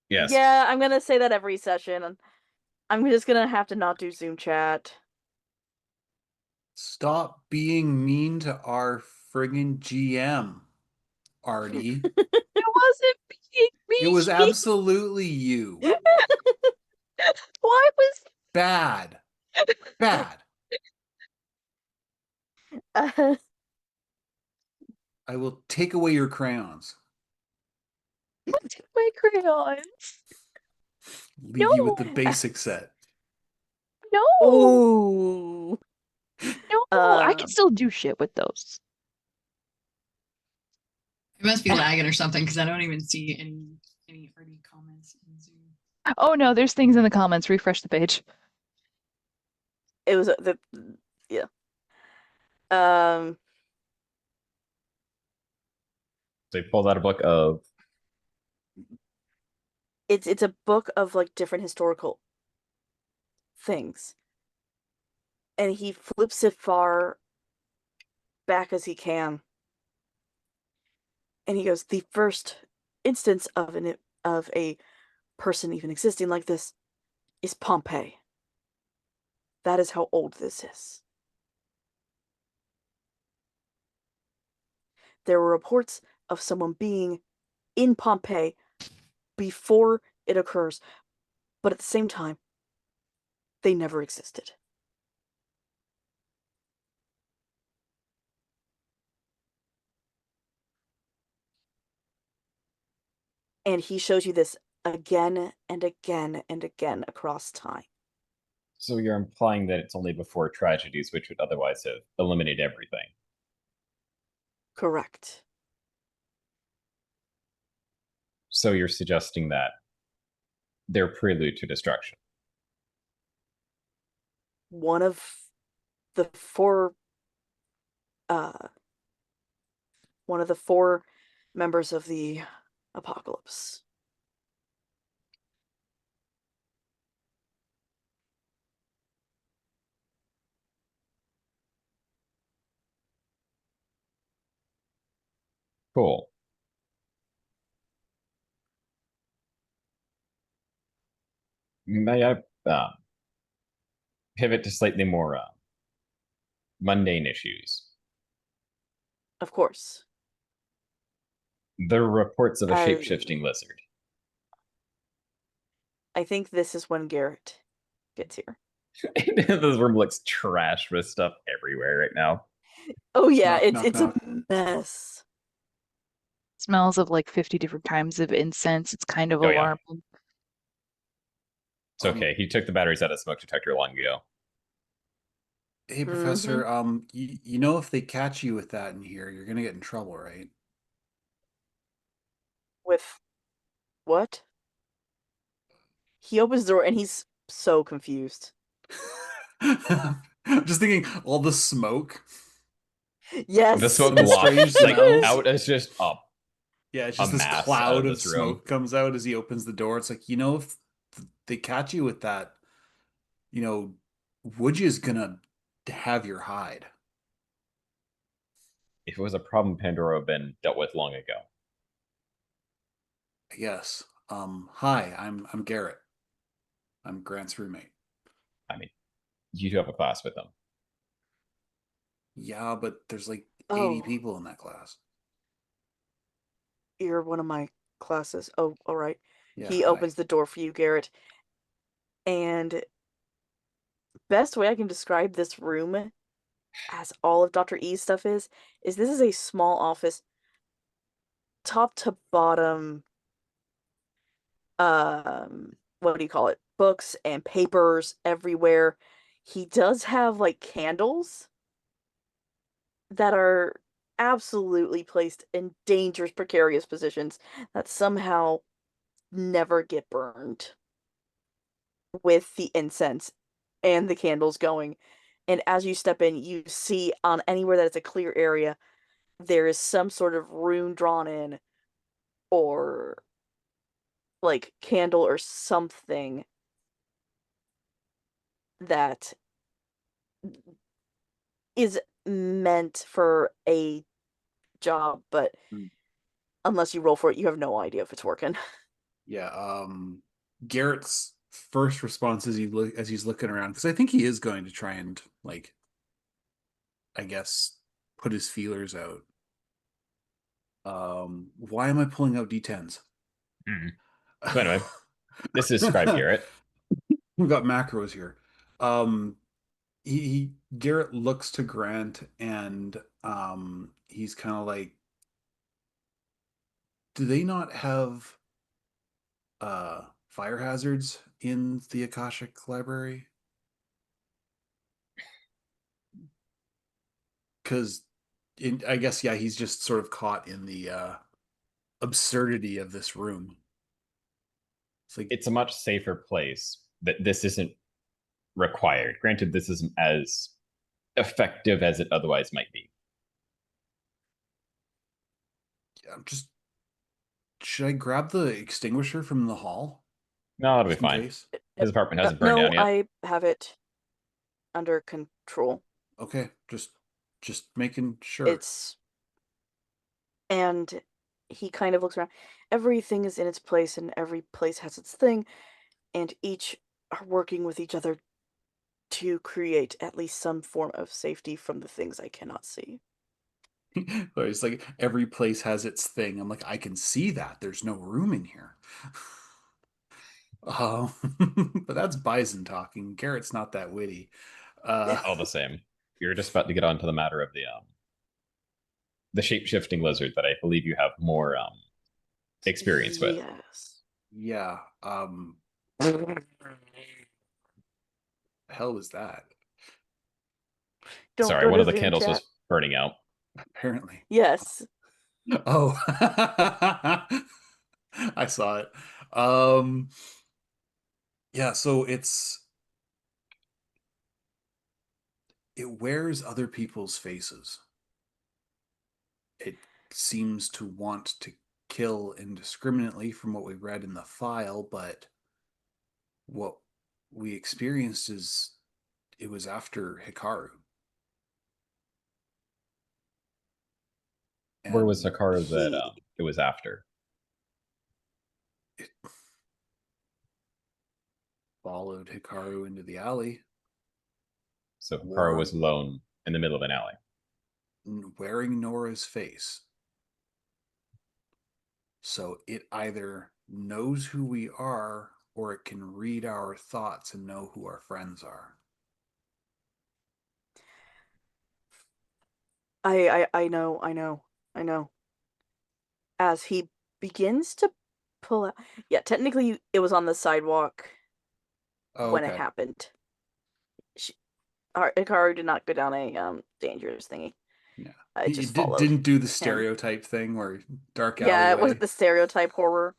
Yes. Yeah, I'm gonna say that every session. I'm just gonna have to not do Zoom chat. Stop being mean to our friggin' GM, Artie. It wasn't being me. It was absolutely you. Why was Bad. Bad. Uh, I will take away your crayons. my crayons? Leave you with the No. basic set. No, ooh. no, I can still do shit with those. It must be lagging or something because I don't even see any Artie comments in Zoom. Oh no, there's things in the comments. Refresh the page. It was yeah. So he pulled out a book of It's a book of like different historical things. And he flips it far back as he can. And he goes, the first instance of a person even existing like this is Pompeii. That is how old this is. There were reports of someone being in Pompeii before it occurs, but at the same time, they never existed. And he shows you this again and again and again across time. So you're implying that it's only before tragedies, which would otherwise have eliminated everything. Correct. So you're suggesting that they're prelude to destruction. One of the four members of the apocalypse. Cool. May I pivot to slightly more mundane issues? Of course. There are reports of a shape-shifting lizard. I think this is when Garrett gets here. This room looks trash with stuff everywhere right now. Oh yeah, Knock, knock, it's knock. a mess. Smells of like 50 different kinds of incense. It's kind of Oh, yeah. alarming. It's okay. He took the batteries out of the smoke detector long ago. Hey, Professor, you know if they catch you with that in here, you're gonna get in trouble, right? With what? He opens the door and he's so confused. I'm just thinking all the smoke. Yes. The smoke The wafts strange like smells. out as just up. Yeah, it's A just this mass out cloud of of this room. smoke comes out as he opens the door. It's like, you know, if they catch you with that, you know, Woodya's gonna have your hide. If it was a problem, Pandora would have been dealt with long ago. Yes. Hi, I'm Garrett. I'm Grant's roommate. I mean, you do have a class with them. Yeah, but there's like 80 Oh. people in that class. You're one of my classes. Oh, all right. Yeah, He hi. opens the door for you, Garrett. And best way I can describe this room as all of Dr. E's stuff is this is a small office top to bottom, what do you call it? Books and papers everywhere. He does have like candles that are absolutely placed in dangerous, precarious positions that somehow never get burned with the incense and the candles going. And as you step in, you see on anywhere that it's a clear area, there is some sort of rune drawn in or like candle or something that is meant for a job, but Hmm. unless you roll for it, you have no idea if it's working. Yeah. Garrett's first response as he's looking around, because I think he is going to try and like, I guess, put his feelers out. Why am I pulling out D10s? So anyway, this is Scribe Garrett. We've got macros here. Garrett looks to Grant and he's kind of like, do they not have fire hazards in the Akashic Library? Because I guess, yeah, he's just sort of caught in the absurdity of this room. It's like, It's a much safer place that this isn't required. Granted, this isn't as effective as it otherwise might be. I'm just, should I grab the extinguisher from the hall? No, it'll be Just in fine. case? His apartment hasn't burned No, down yet. I have it under control. Okay, just making sure. It's and he kind of looks around. Everything is in its place and every place has its thing, and each are working with each other to create at least some form of safety from the things I cannot see. It's like every place has its thing. I'm like, I can see that. There's no room in here. Oh, but that's Bison talking. Garrett's not that witty. All the same. You're just about to get onto the matter of the shape-shifting lizard that I believe you have more experience with. Yes. Yeah. Hell was that? Don't Sorry, go one to of the Zoom candles chat. was burning out. Apparently. Yes. Oh, I saw it. Um, yeah, so it wears other people's faces. It seems to want to kill indiscriminately from what we read in the file, but what we experienced is it was after Hikaru. Where was And Hikaru that He it was after? it followed Hikaru into the alley, So Hikaru was alone in the middle of an alley. wearing Nora's face. So it either knows who we are or it can read our thoughts and know who our friends are. I know. As he begins to pull out, yeah, technically it was on the sidewalk Oh, when it okay. happened. Hikaru did not go down a dangerous thingy. Yeah. It He just followed didn't do the him. stereotype thing where dark Yeah, it alleyway. wasn't the stereotype horror.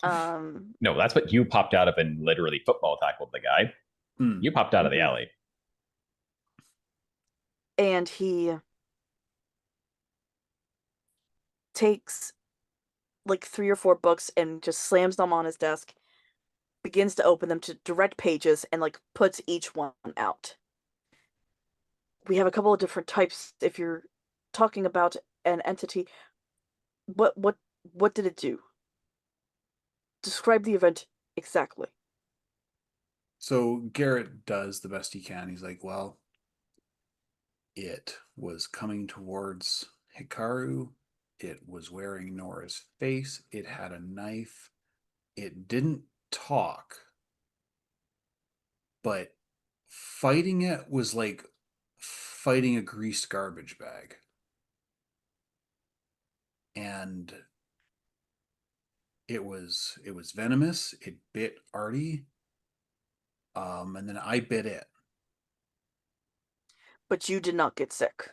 No, that's what you popped out of and literally football tackled the guy. You popped out of the alley. And he takes like 3 or 4 books and just slams them on his desk, begins to open them to direct pages, and like puts each one out. We have a couple of different types. If you're talking about an entity, what did it do? Describe the event exactly. So Garrett does the best he can. He's like, well, it was coming towards Hikaru. It was wearing Nora's face. It had a knife. It didn't talk, but fighting it was like fighting a greased garbage bag. And it was venomous. It bit Artie. And then I bit it. But you did not get sick.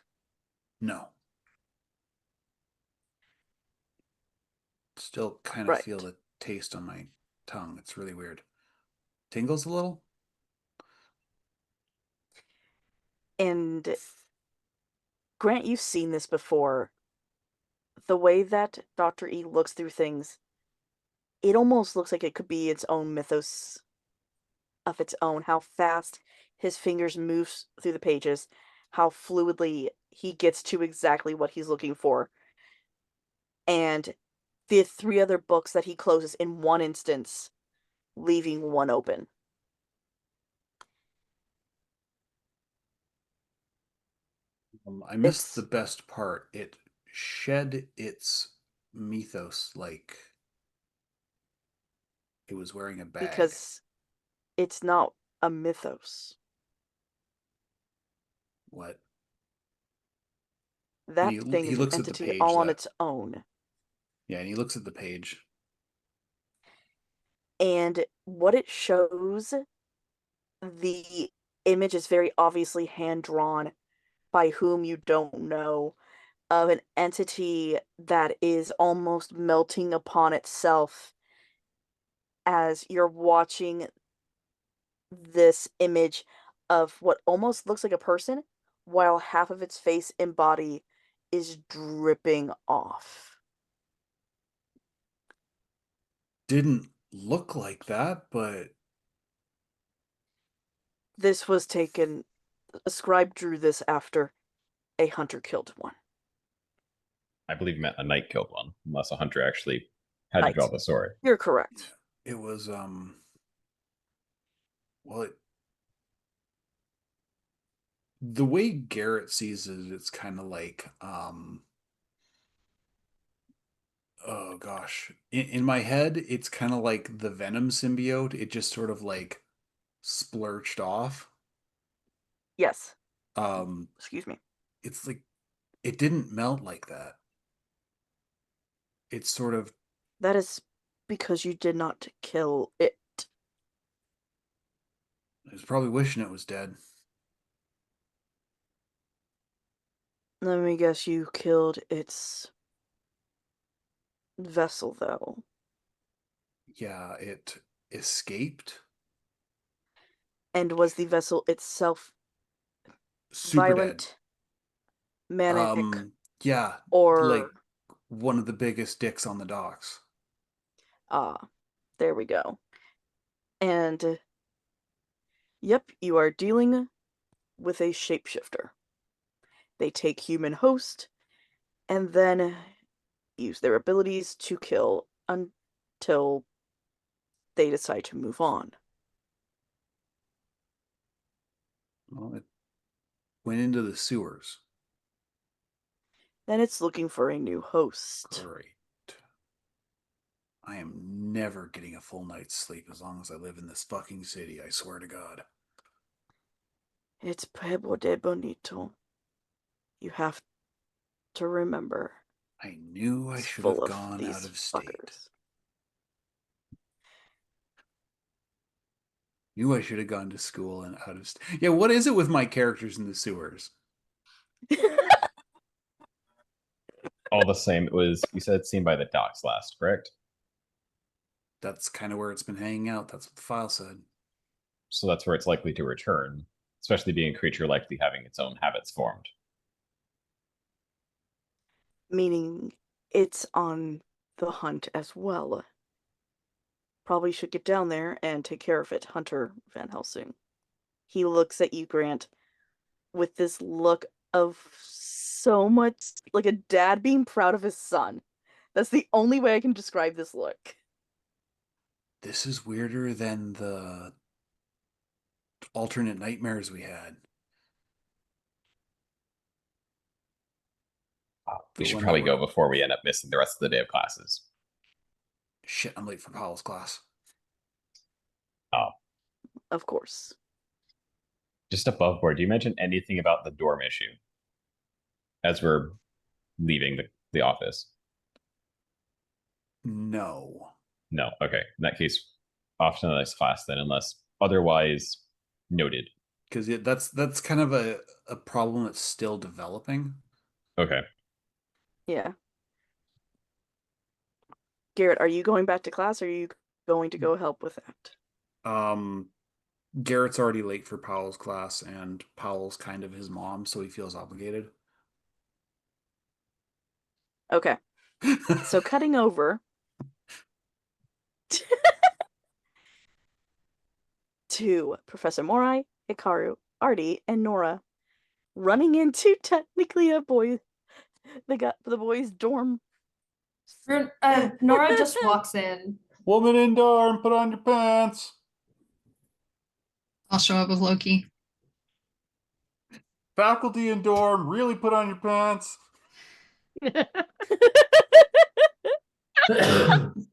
No. Still kind of Right. feel the taste on my tongue. It's really weird. Tingles a little. And Grant, you've seen this before. The way that Dr. E looks through things, it almost looks like it could be its own mythos of its own. How fast his fingers move through the pages, how fluidly he gets to exactly what he's looking for. And the 3 other books that he closes in one instance, leaving one open. I missed the It's best part. It shed its mythos like it was wearing a bag. because it's not a mythos. What? And That thing he is an looks at the entity page all on that. its own. Yeah, and he looks at the page. And what it shows, the image is very obviously hand drawn by whom you don't know, of an entity that is almost melting upon itself as you're watching this image of what almost looks like a person, while half of its face and body is dripping off. Didn't look like that, but This was taken, a scribe drew this after a hunter killed one. I believe you meant a knight killed one, unless a hunter actually had to Knight. draw the sword. You're correct. it was well, the way Garrett sees it, it's kind of like oh gosh, in my head, it's kind of like the Venom symbiote. It just sort of like splurged off. Yes. Um, Excuse me. it's like it didn't melt like that. It's sort of. That is because you did not kill it. I was probably wishing it was dead. Let me guess, you killed its vessel, though. Yeah, it escaped. And was the vessel itself Super dead. violent, manic, Yeah, like or one of the biggest dicks on the docks. there we go. And yep, you are dealing with a shapeshifter. They take human host and then use their abilities to kill until they decide to move on. Well, it went into the sewers. Then it's looking for a new host. Great. I am never getting a full night's sleep as long as I live in this fucking city, I swear to God. It's Pueblo de Bonito. You have to remember. I knew I It's should full have of gone these out of state. fuckers. Knew I should have gone to school and out of state. Yeah, what is it with my characters in the sewers? All the same, it was, you said seen by the docks last, correct? That's kind of where it's been hanging out. That's what the file said. So that's where it's likely to return, especially being a creature likely having its own habits formed. Meaning it's on the hunt as well. Probably should get down there and take care of it, Hunter Van Helsing. He looks at you, Grant, with this look of so much like a dad being proud of his son. That's the only way I can describe this look. This is weirder than the alternate nightmares we had. We The should one probably that go were- before we end up missing the rest of the day of classes. Shit, I'm late for Paul's class. Of course. Just above board, do you mention anything about the dorm issue as we're leaving the office? No. No. Okay. In that case, off to the next class then, unless otherwise noted. Because that's kind of a problem that's still developing. Okay. Yeah. Garrett, are you going back to class, or are you going to go help with that? Garrett's already late for Powell's class, and Powell's kind of his mom, so he feels obligated. Okay. So cutting over to Professor Morai, Hikaru, Artie, and Nora running into technically the boys' dorm. Nora just walks in. Woman in dorm, put on your pants. I'll show up with Loki. Faculty in dorm, really put on your pants.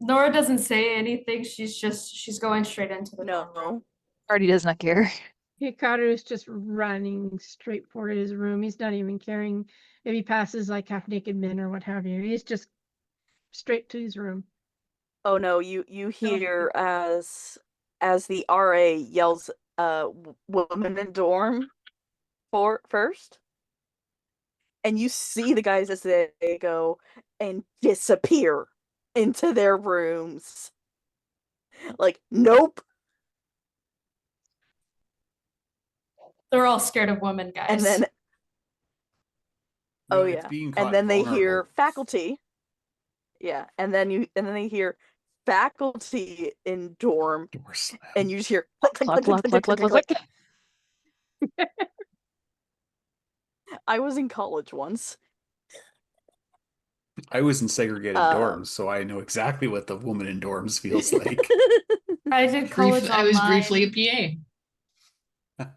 Nora doesn't say anything. She's going straight into the dorm room. No. Artie does not care. Hikaru is just running straight for his room. He's not even caring if he passes like half naked men or what have you. He's just straight to his room. Oh no, you hear as the RA yells woman in dorm first. And you see the guys as they go and disappear into their rooms. Like, nope. They're all scared of women, guys. And then No, oh it's yeah. being caught And then they vulnerable. hear faculty. Yeah, and then they hear faculty in dorm, Door slam. and you just hear click click Cluck, click cluck, click cluck, click cluck, click. cluck. I was in college once. I was in segregated dorms, so I know exactly what the woman in dorms feels like. I did college I was online. briefly a PA.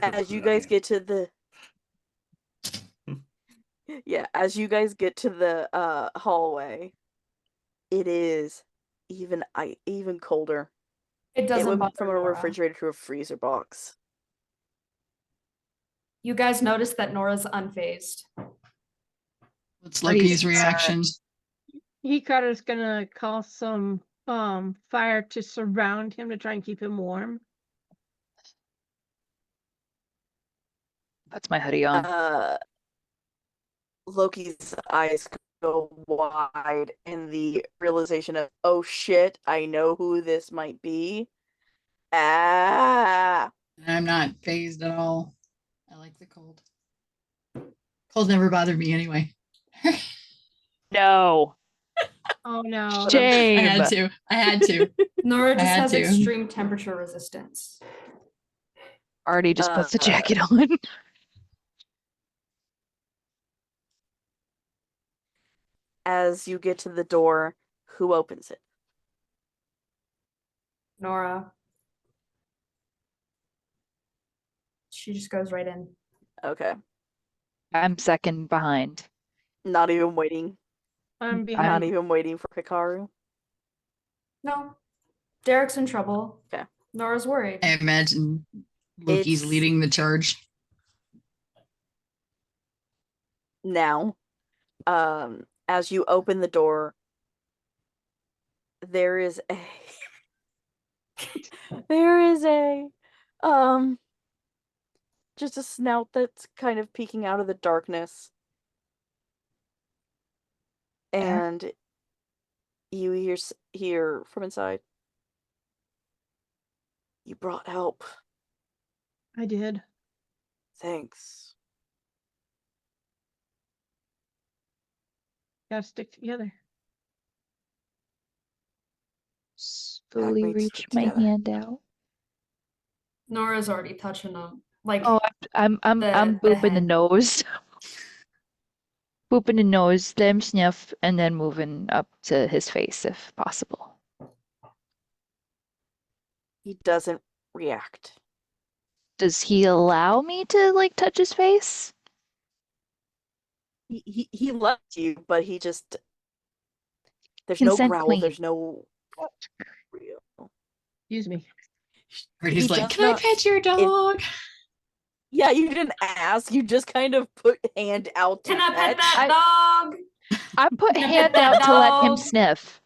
As you guys get to the as you guys get to the hallway, it is even colder. It doesn't went bother from a Nora. refrigerator to a freezer box. You guys notice that Nora's unfazed. What's Loki's Freeze. reaction? Hikaru's gonna call some fire to surround him to try and keep him warm. Puts my hoodie on. Loki's eyes go wide in the realization of, oh shit, I know who this might be. Ah. I'm not phased at all. I like the cold. Cold never bothered me anyway. No. Oh no. Shame. I had to. Nora just had has to. extreme temperature resistance. Artie just puts the jacket on. As you get to the door, who opens it? Nora. She just goes right in. Okay. I'm second behind. Not even waiting. I'm Not behind. even waiting for Hikaru. No. Derek's in trouble. Okay. Nora's worried. I imagine Loki's leading the charge. Now, as you open the door, there is a just a snout that's kind of peeking out of the darkness. And you hear from inside, "You brought help." I did. Thanks. Gotta stick together. Slowly Backmates reach stick my together. hand out. Nora's already touching him. Like, Oh, I'm the booping the head. nose. Booping the nose, let him sniff, and then moving up to his face if possible. He doesn't react. Does he allow me to like touch his face? He lets you, but he just there's no Consent growl. queen. There's no real. Excuse me. Or he's He like, does "Can I not- pet your dog?" Yeah, you didn't ask. You just kind of put hand out to Can I pet that I- dog? I put Can I pet hand that out to let him dog? sniff.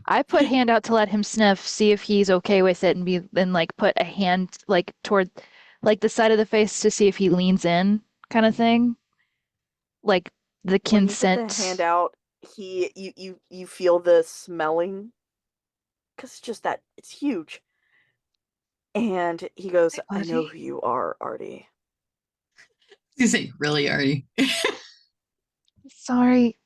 I put hand out to let him sniff, see if he's okay with it, and like put a hand like toward like the side of the face to see if he leans in, kind of thing. Like the When you put the consent. hand out, you feel the smelling because it's just that it's huge. And he goes, I know Artie? who you are, Artie. You say, really, Artie? Sorry.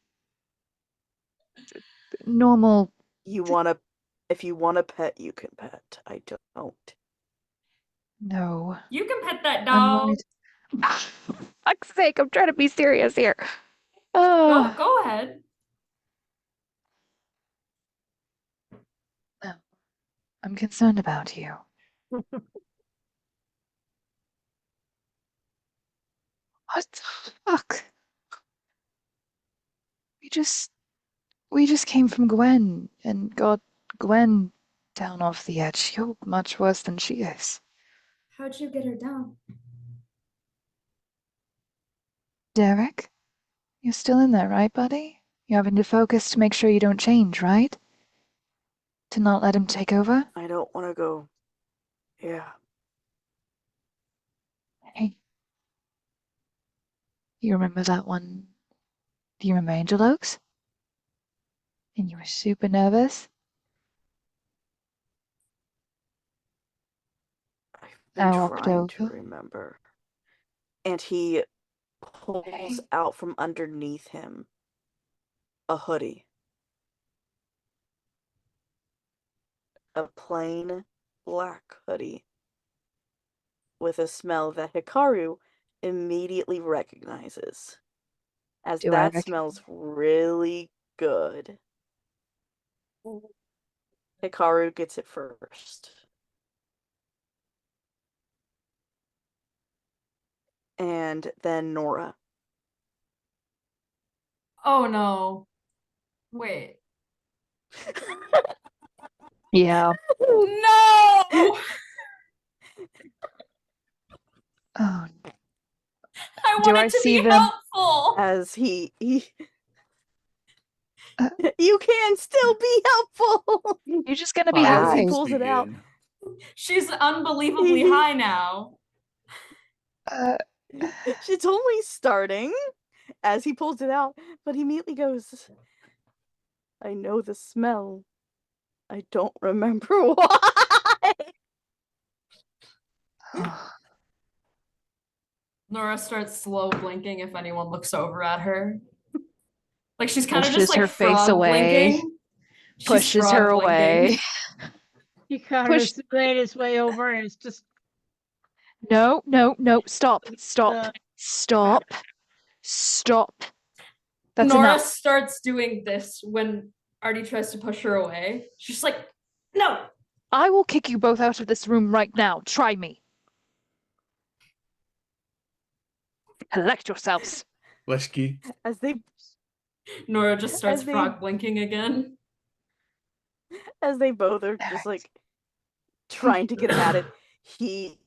Normal. If you want to pet, you can pet. I don't. No. You can pet that I'm dog. worried. For fuck's sake, I'm trying to be serious here. Go ahead. No. I'm concerned about you. What the fuck? We just came from Gwen and got Gwen down off the edge. You're much worse than she is. How'd you get her down? Derek, you're still in there, right, buddy? You're having to focus to make sure you don't change, right? To not let him take over? I don't want to go. Yeah. Hey. You remember that one? Do you remember Angel Oaks? And you were super nervous? I've been Now trying to October. remember. And he pulls Hey. out from underneath him a hoodie. A plain black hoodie with a smell that Hikaru immediately recognizes, as Do I that recognize? smells really good. Hikaru gets it first. And then Nora. Oh no. Wait. Yeah. No! Oh, I do I wanted to see be them? helpful. As he Uh, you can still be helpful. You're just gonna be As he high. pulls it out, She's unbelievably he, high now. Uh, it's only starting as he pulls it out, but he immediately goes, I know the smell. I don't remember why. oh, Nora starts slow blinking if anyone looks over at her. Like she's kind of just pushes like her face frog away. blinking. She's Pushes frog her blinking. away. Push. Hikaru's made his way over and it's just No, no, no. Stop. Stop. uh, Stop. Stop. That's Nora enough. starts doing this when Artie tries to push her away. She's like, no. I will kick you both out of this room right now. Try me. Collect yourselves. Leshki. As they Nora just starts As they- frog blinking again. both are just like trying to get at it, he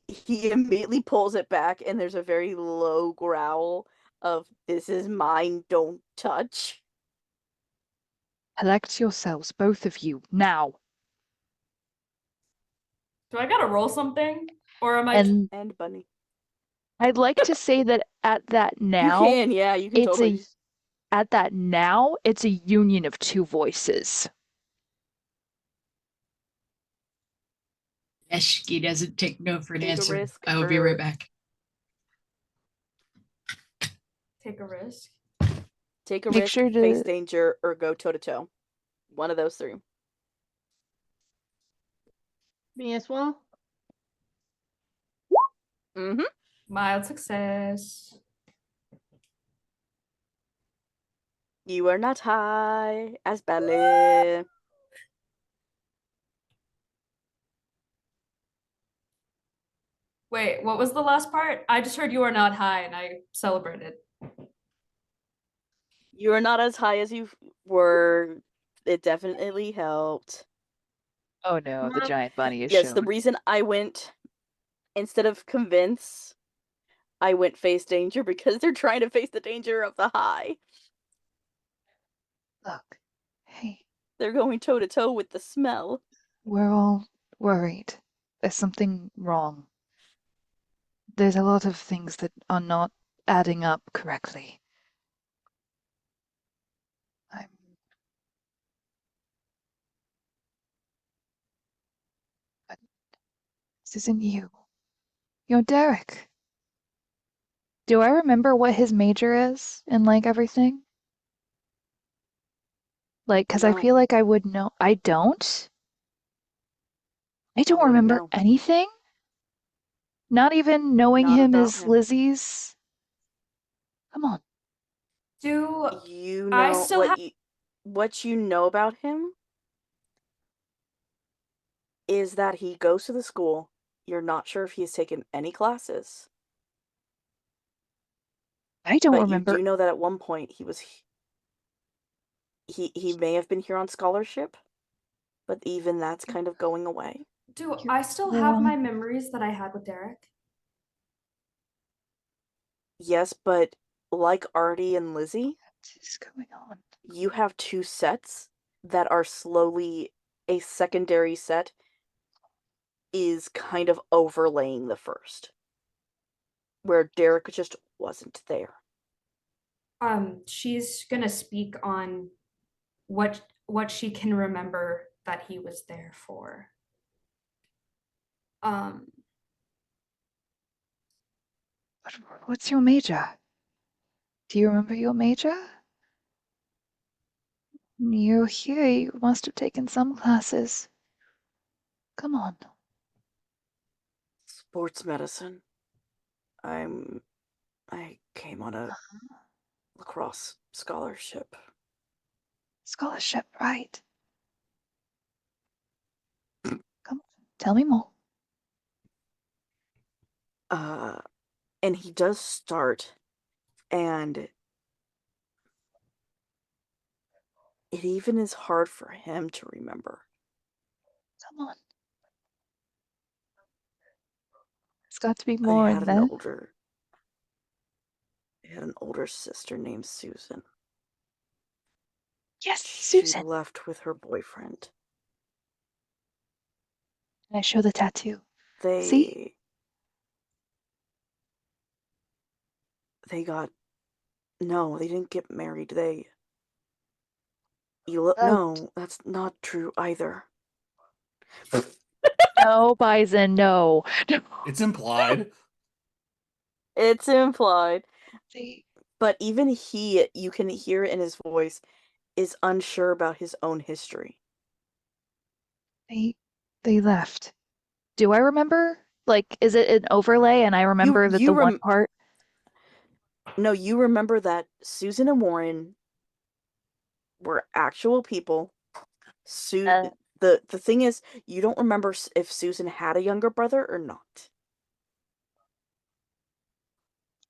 immediately pulls it back, and there's a very low growl of "This is mine, don't touch." Collect yourselves, both of you, now. Do I gotta roll something? Or am I And And Bunny, I'd like to say that at that now, you can, yeah, you can it's totally. it's a union of two voices. Leshki doesn't take no for an Take a answer. risk, I will be right or- back. take a risk? Take a Make risk, sure to- face danger, or go toe to toe. One of those three. me as well. Mm-hmm. Mild success. You are not high as badly. Wait, what was the last part? I just heard you are not high and I celebrated. You are not as high as you were. It definitely helped. Oh no, the giant bunny is Yes, shown. the reason I went instead of convince, I went face danger because they're trying to face the danger of the high. Look, hey, They're going toe to toe with the smell. we're all worried. There's something wrong. There's a lot of things that are not adding up correctly. I'm But this isn't you. You're Derek. Do I remember what his major is and like everything? Like, because I No, feel like I would know. I don't? I you don't wouldn't remember know. anything? Not even knowing Not him about as him. Lizzie's. Come on. Do You I know still have what you know about him is that he goes to the school. You're not sure if he's taken any classes, I don't but you remember. do know that at one point he may have been here on scholarship, but even that's kind of going away. do You're I still have wrong. my memories that I had with Derek? Yes, but like Artie and Lizzie, What is going on? you have two sets that are slowly a secondary set is kind of overlaying the first, where Derek just wasn't there. She's gonna speak on what she can remember that he was there for. Um, What's your major? Do you remember your major? You're here. You must have taken some classes. Come on. Sports medicine. I came on a lacrosse scholarship. Scholarship, right? Come on. Tell me more. And he does start, and it even is hard for him to remember. Come on. It's got to be I more had in an there. older I had an older sister named Susan. Yes, She Susan. left with her boyfriend. And I show the tattoo. See? They they got no, they didn't get married. Oh, No, that's not true either. no, Bison, no. No. It's implied. It's implied. They, But even you can hear it in his voice, is unsure about his own history. they, they left. Do I remember? Like, is it an overlay and I remember that the one part? No, you remember that Susan and Warren were actual people. Uh, The thing is, you don't remember if Susan had a younger brother or not.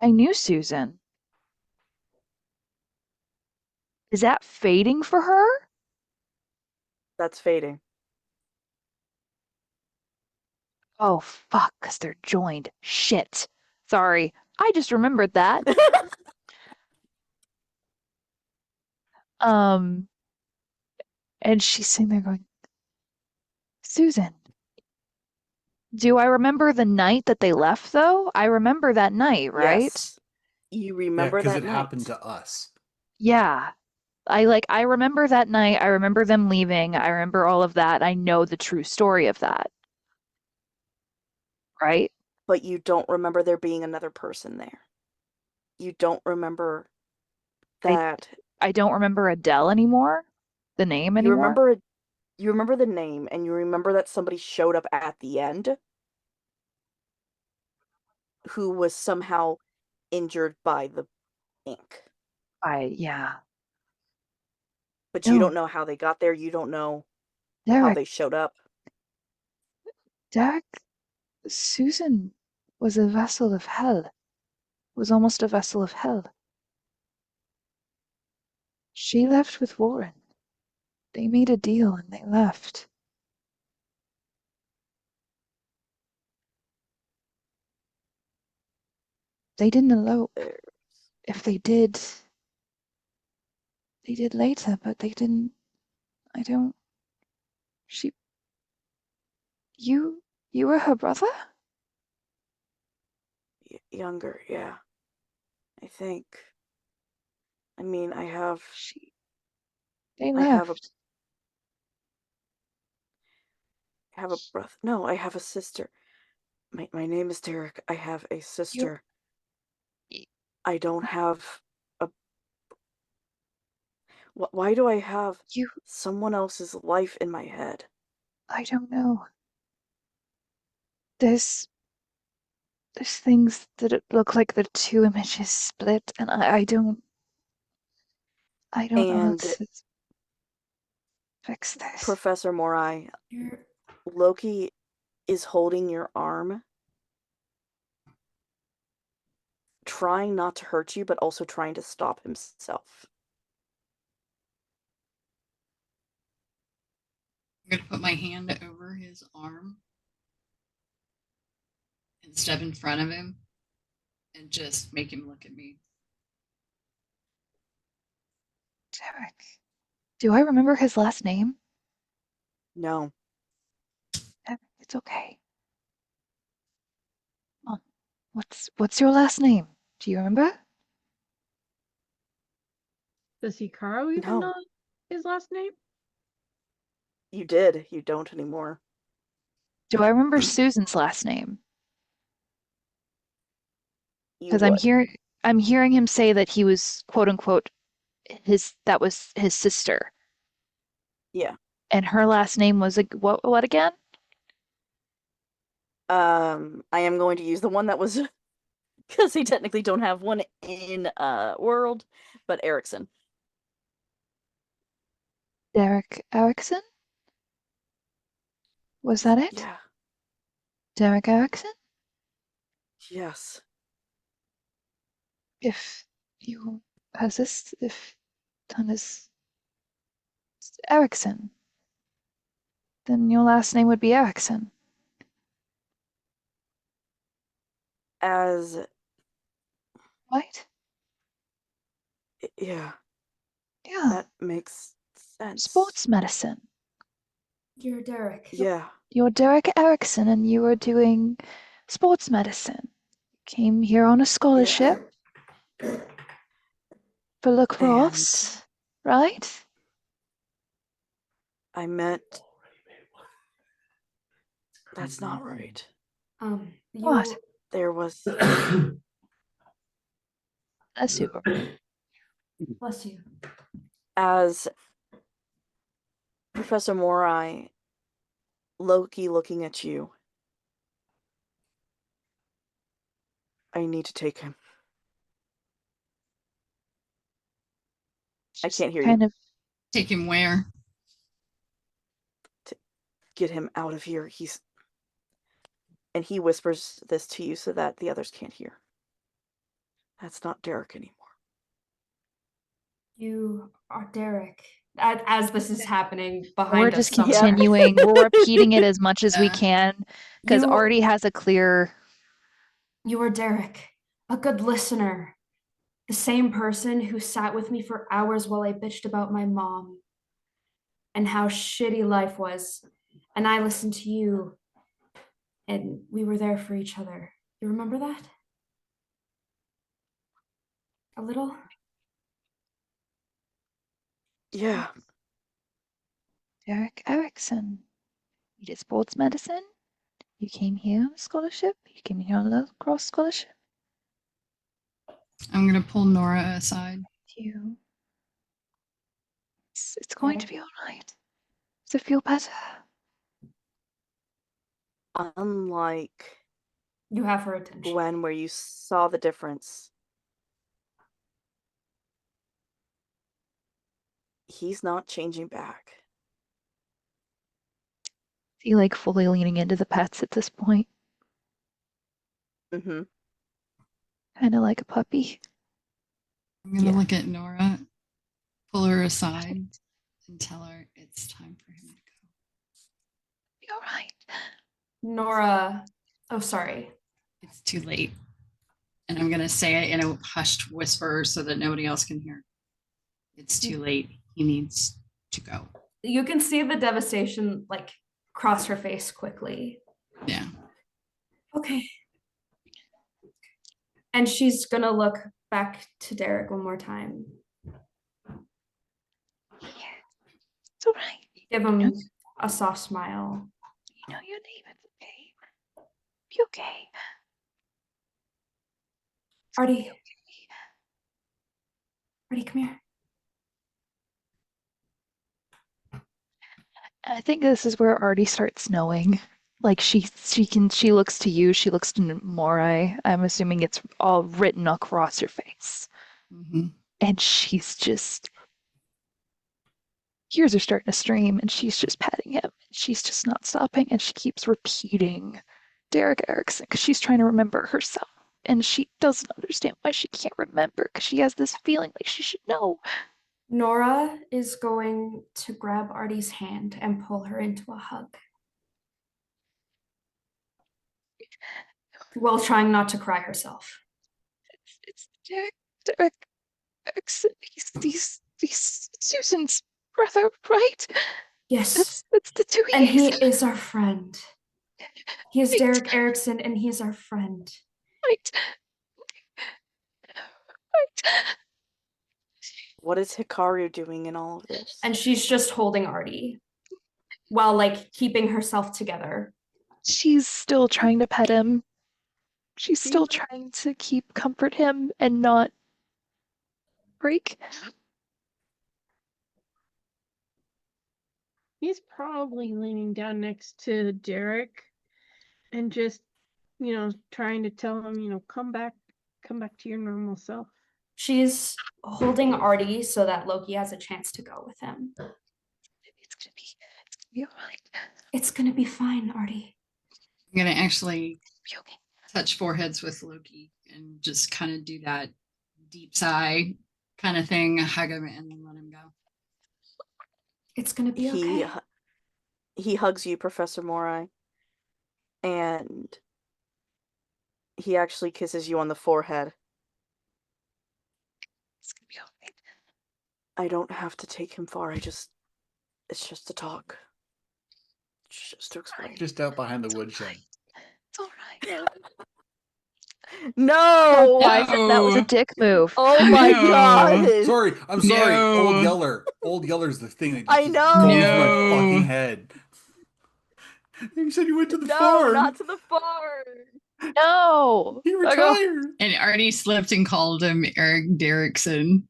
I knew Susan. Is that fading for her? That's fading. Oh, fuck, because they're joined. Shit. Sorry. I just remembered that. Um, and she's sitting there going, Susan. Do I remember the night that they left, though? I remember that night, right? Yes. You Yeah, remember because that it happened night. to us. Yeah. I remember that night. I remember them leaving. I remember all of that. I know the true story of that, right? But you don't remember there being another person there. You don't remember I that. I don't remember Adele anymore, the name You anymore. remember you remember the name, and you remember that somebody showed up at the end who was somehow injured by the ink. Yeah. But you No, don't know how they got there. You don't know how Derek, they showed up. Derek, Susan was a vessel of hell. Was almost a vessel of hell. She left with Warren. They made a deal and they left. They didn't elope. There. If they did later, but they didn't. I don't. She. You were her brother? Younger, yeah. I think. I mean, I have They I have a left. brother. No, I have a sister. My name is Derek. I have a sister. Y- I don't have a. Why do I have You. someone else's life in my head? I don't know. There's things that it look like the two images split, and I don't know how And to fix this. Professor Morai, You're Loki is holding your arm, trying not to hurt you, but also trying to stop himself. I'm gonna put my hand over his arm and step in front of him and just make him look at me. Derek. Do I remember his last name? No. It's okay. Come on. What's your last name? Do you remember? Does Hikaru even No. know his last name? You did. You don't anymore. Do I remember Susan's last name? You Because would. I'm hearing him say that he was quote unquote that was his sister. Yeah. And her last name was what again? I am going to use the one that was because they technically don't have one in World, but Erickson. Derek Erickson? Was that it? Yeah. Derek Erickson? Yes. If you if done is Erickson, then your last name would be Erickson. As Right? yeah, Yeah. that makes sense. Sports medicine. you're Derek. Yeah. You're Derek Erickson and you were doing sports medicine. Came here on a scholarship for lacrosse, right? I met. That's not right. You What? There was. That's super. bless you. As Professor Morai, Loki looking at you. I need to take him. I can't hear kind you. of Take him where? To get him out of here. And he whispers this to you so that the others can't hear. That's not Derek anymore. You are Derek. As this is happening behind we're us just somewhere. continuing. We're repeating it as much as we Yeah. can because You- Artie has a clear. You are Derek, a good listener. The same person who sat with me for hours while I bitched about my mom and how shitty life was. And I listened to you. And we were there for each other. You remember that? A little? Yeah. Derek Erickson. You did sports medicine. You came here on a scholarship. You came here on a lacrosse scholarship. I'm gonna pull Nora aside. You. It's going to be all right. Does it feel better? Unlike You have her attention. Gwen, where you saw the difference, he's not changing back. Is he like fully leaning into the pets at this point? Mm-hmm. Kind of like a puppy. I'm gonna Yeah. look at Nora, pull her aside, and tell her it's time for him to go. Be all right. Nora, oh, sorry. It's too late. And I'm going to say it in a hushed whisper so that nobody else can hear. It's too late. He needs to go. You can see the devastation like cross her face quickly. Yeah. Okay. And she's gonna look back to Derek one more time. It's all right. Give him a soft smile. You know your name. It's okay. Be okay. Artie. Artie, come here. I think this is where Artie starts knowing. Like she looks to you, she looks to Morai. I'm assuming it's all written across her face. Mm-hmm. And she's just tears are starting to stream and she's just patting him. She's just not stopping and she keeps repeating Derek Erickson because she's trying to remember herself. And she doesn't understand why she can't remember because she has this feeling like she should know. Nora is going to grab Artie's hand and pull her into a hug. While trying not to cry herself. It's Derek Erickson. He's Susan's brother, right? Yes. That's the two And he E's. is our friend. He is Right. Derek Erickson and he is our friend. Right. What is Hikaru doing in all of this? And she's just holding Artie while like keeping herself together. She's still trying to pet him. She's still trying to comfort him and not break. He's probably leaning down next to Derek and just, trying to tell him, come back to your normal self. She's holding Artie so that Loki has a chance to go with him. It's gonna be all right. It's gonna be fine, Artie. I'm going to actually Be okay. touch foreheads with Loki and just kind of do that deep sigh kind of thing, hug him, and then let him go. It's gonna be okay. He hugs you, Professor Morai, and he actually kisses you on the forehead. It's gonna be all right. I don't have to take him far. It's just to talk. It's just to explain. Just out behind the woodshed. It's all right. No! That was a dick move. Oh my No. god! Sorry, I'm sorry. No. Old Yeller. Old Yeller's the thing that I just know. goes No. my fucking head. You said you went to the No, farm. not to the farm. No. He I go, retired. And Artie slipped and called him Eric Derrickson.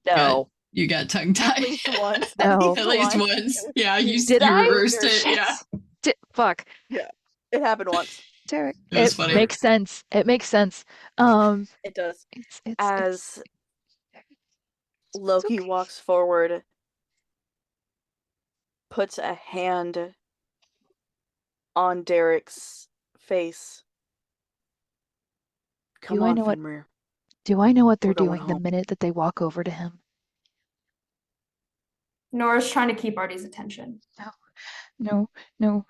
no. You got tongue At tied. least once. No. At least once. Yeah, you Did I? reversed it. Yeah. Fuck. It happened once. Derek. It was It funny. makes sense. It makes sense. It does. It's As Loki okay. walks forward, puts a hand on Derek's face. Come Do I on, know what- Fenrir. Do I know what they're We're going doing the home. minute that they walk over to him? Nora's trying to keep Artie's attention. No. You're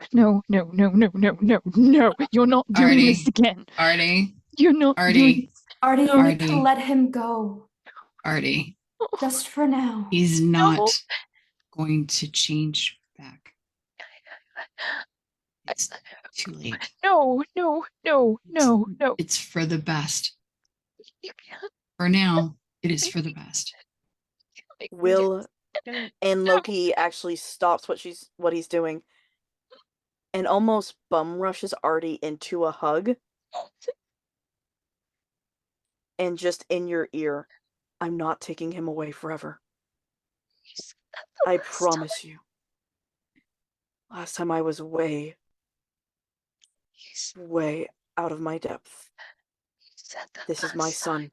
not doing Artie. this again. Artie. You're not doing Artie. Artie, you need to Artie. let him go. Artie. Just for now. He's not going to change back. It's too late. No. It's for the best. You can't For now, it is for the best. make me Will Gonna- and Loki actually stops what he's doing and almost bum rushes Artie into a hug. And just in your ear, I'm not taking him away forever. I promise you. Last time I was way out of my depth. This is my son.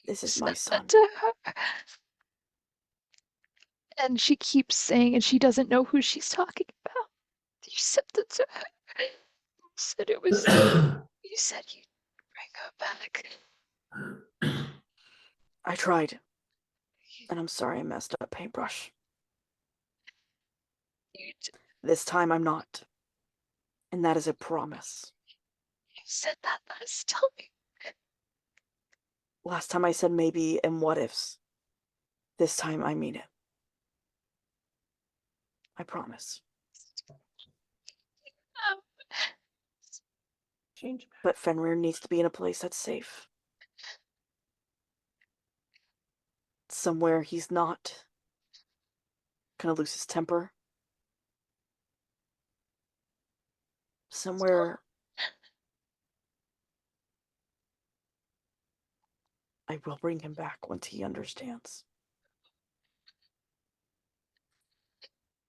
This is my son. To her. And she keeps saying, and she doesn't know who she's talking about. You said that to her. You said it was. You said you'd bring her back. I tried. And I'm sorry I messed up, Paintbrush. You This time I'm not. And that is a promise. said that last time. Last time I said maybe and what ifs. This time I mean it. I promise. Change. But Fenrir needs to be in a place that's safe. Somewhere he's not gonna lose his temper. Somewhere I will bring him back once he understands.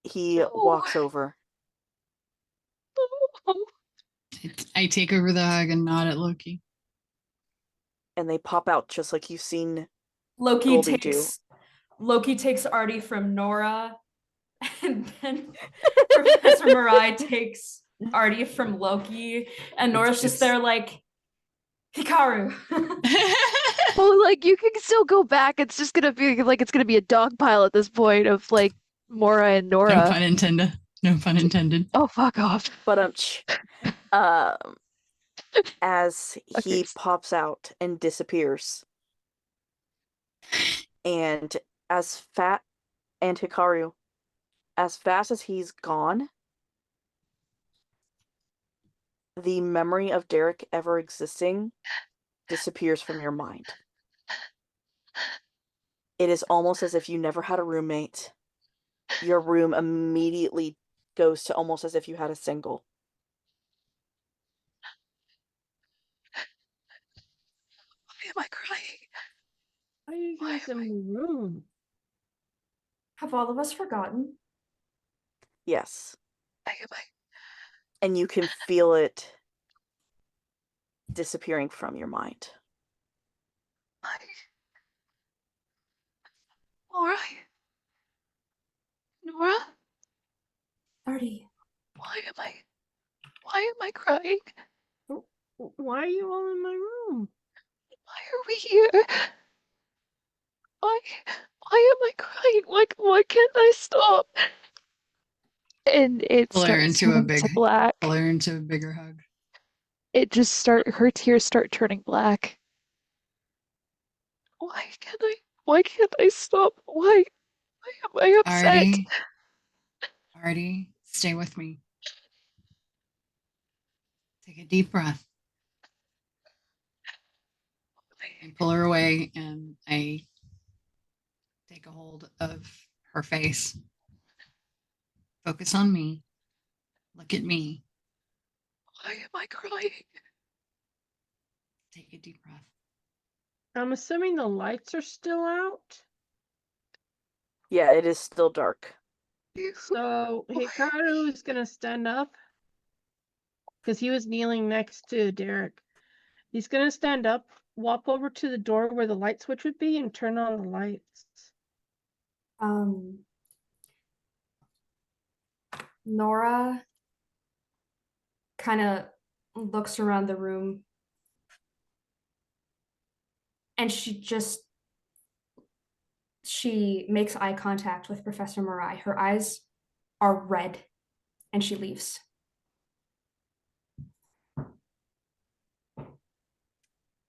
He No. walks over. Oh. I take over the hug and nod at Loki. And they pop out just like you've seen Loki Goldie takes Artie from Nora, and then Professor Mirai takes Artie from Loki, and Nora's just there like, Hikaru. Well, like you can still go back. It's just gonna be like it's gonna be a dog pile at this point of like Mora and Nora. No pun intended. No pun intended. Oh, fuck off. But as he Okay. pops out and disappears, and Hikaru, as fast as he's gone, the memory of Derek ever existing disappears from your mind. It is almost as if you never had a roommate. Your room immediately goes to almost as if you had a single. Why am I crying? Why are you Why guys am in the room? Have all of us forgotten? Yes. Why am I? And you can feel it disappearing from your mind. Why? Nora? Nora? Artie. Why am I crying? Why are you all in my room? Why are we here? Why am I crying? Why can't I stop? And it Pull her starts into a turning to black. Pull her into a bigger hug. Her tears start turning black. Why can't I stop? Why am I upset? Artie, stay with me. Take a deep breath. I pull her away and I take a hold of her face. Focus on me. Look at me. Why am I crying? Take a deep breath. I'm assuming the lights are still out. Yeah, it is still dark. So Hikaru is gonna stand up because he was kneeling next to Derek. He's gonna stand up, walk over to the door where the light switch would be, and turn on the lights. Nora kind of looks around the room, and she makes eye contact with Professor Mirai. Her eyes are red, and she leaves.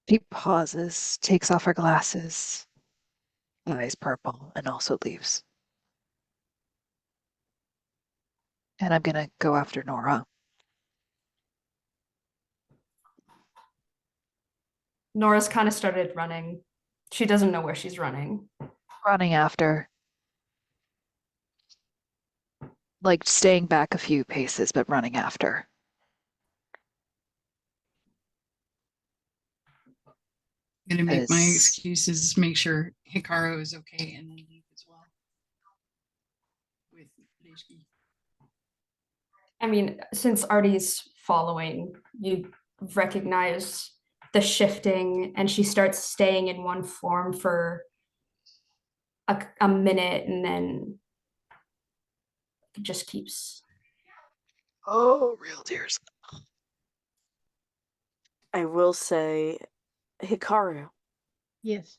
She pauses, takes off her glasses, eyes purple, and also leaves. And I'm gonna go after Nora. Nora's kind of started running. She doesn't know where she's running. Running after. Like staying back a few paces, but running after. I'm gonna make my As- excuses, make sure Hikaru is okay, and then leave as well. With Leishki. I mean, since Artie's following, you recognize the shifting, and she starts staying in one form for a minute, and then it just keeps. Oh, real tears. I will say, Hikaru, Yes.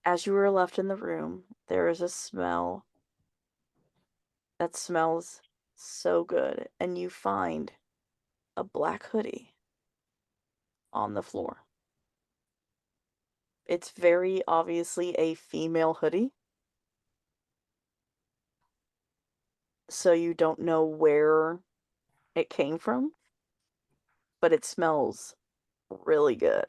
as you were left in the room, there is a smell that smells so good, and you find a black hoodie on the floor. It's very obviously a female hoodie. So you don't know where it came from, but it smells really good.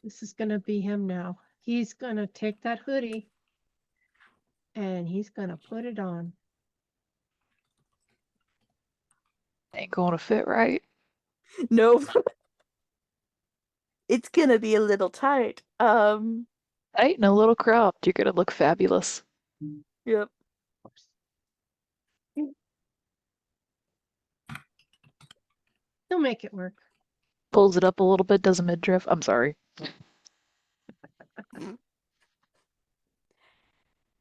This is gonna be him now. He's gonna take that hoodie and he's gonna put it on. Ain't gonna fit right. No, it's gonna be a little tight. Tight and a little cropped. You're gonna look fabulous. Yep. He'll make it work. Pulls it up a little bit, does a midriff. I'm sorry.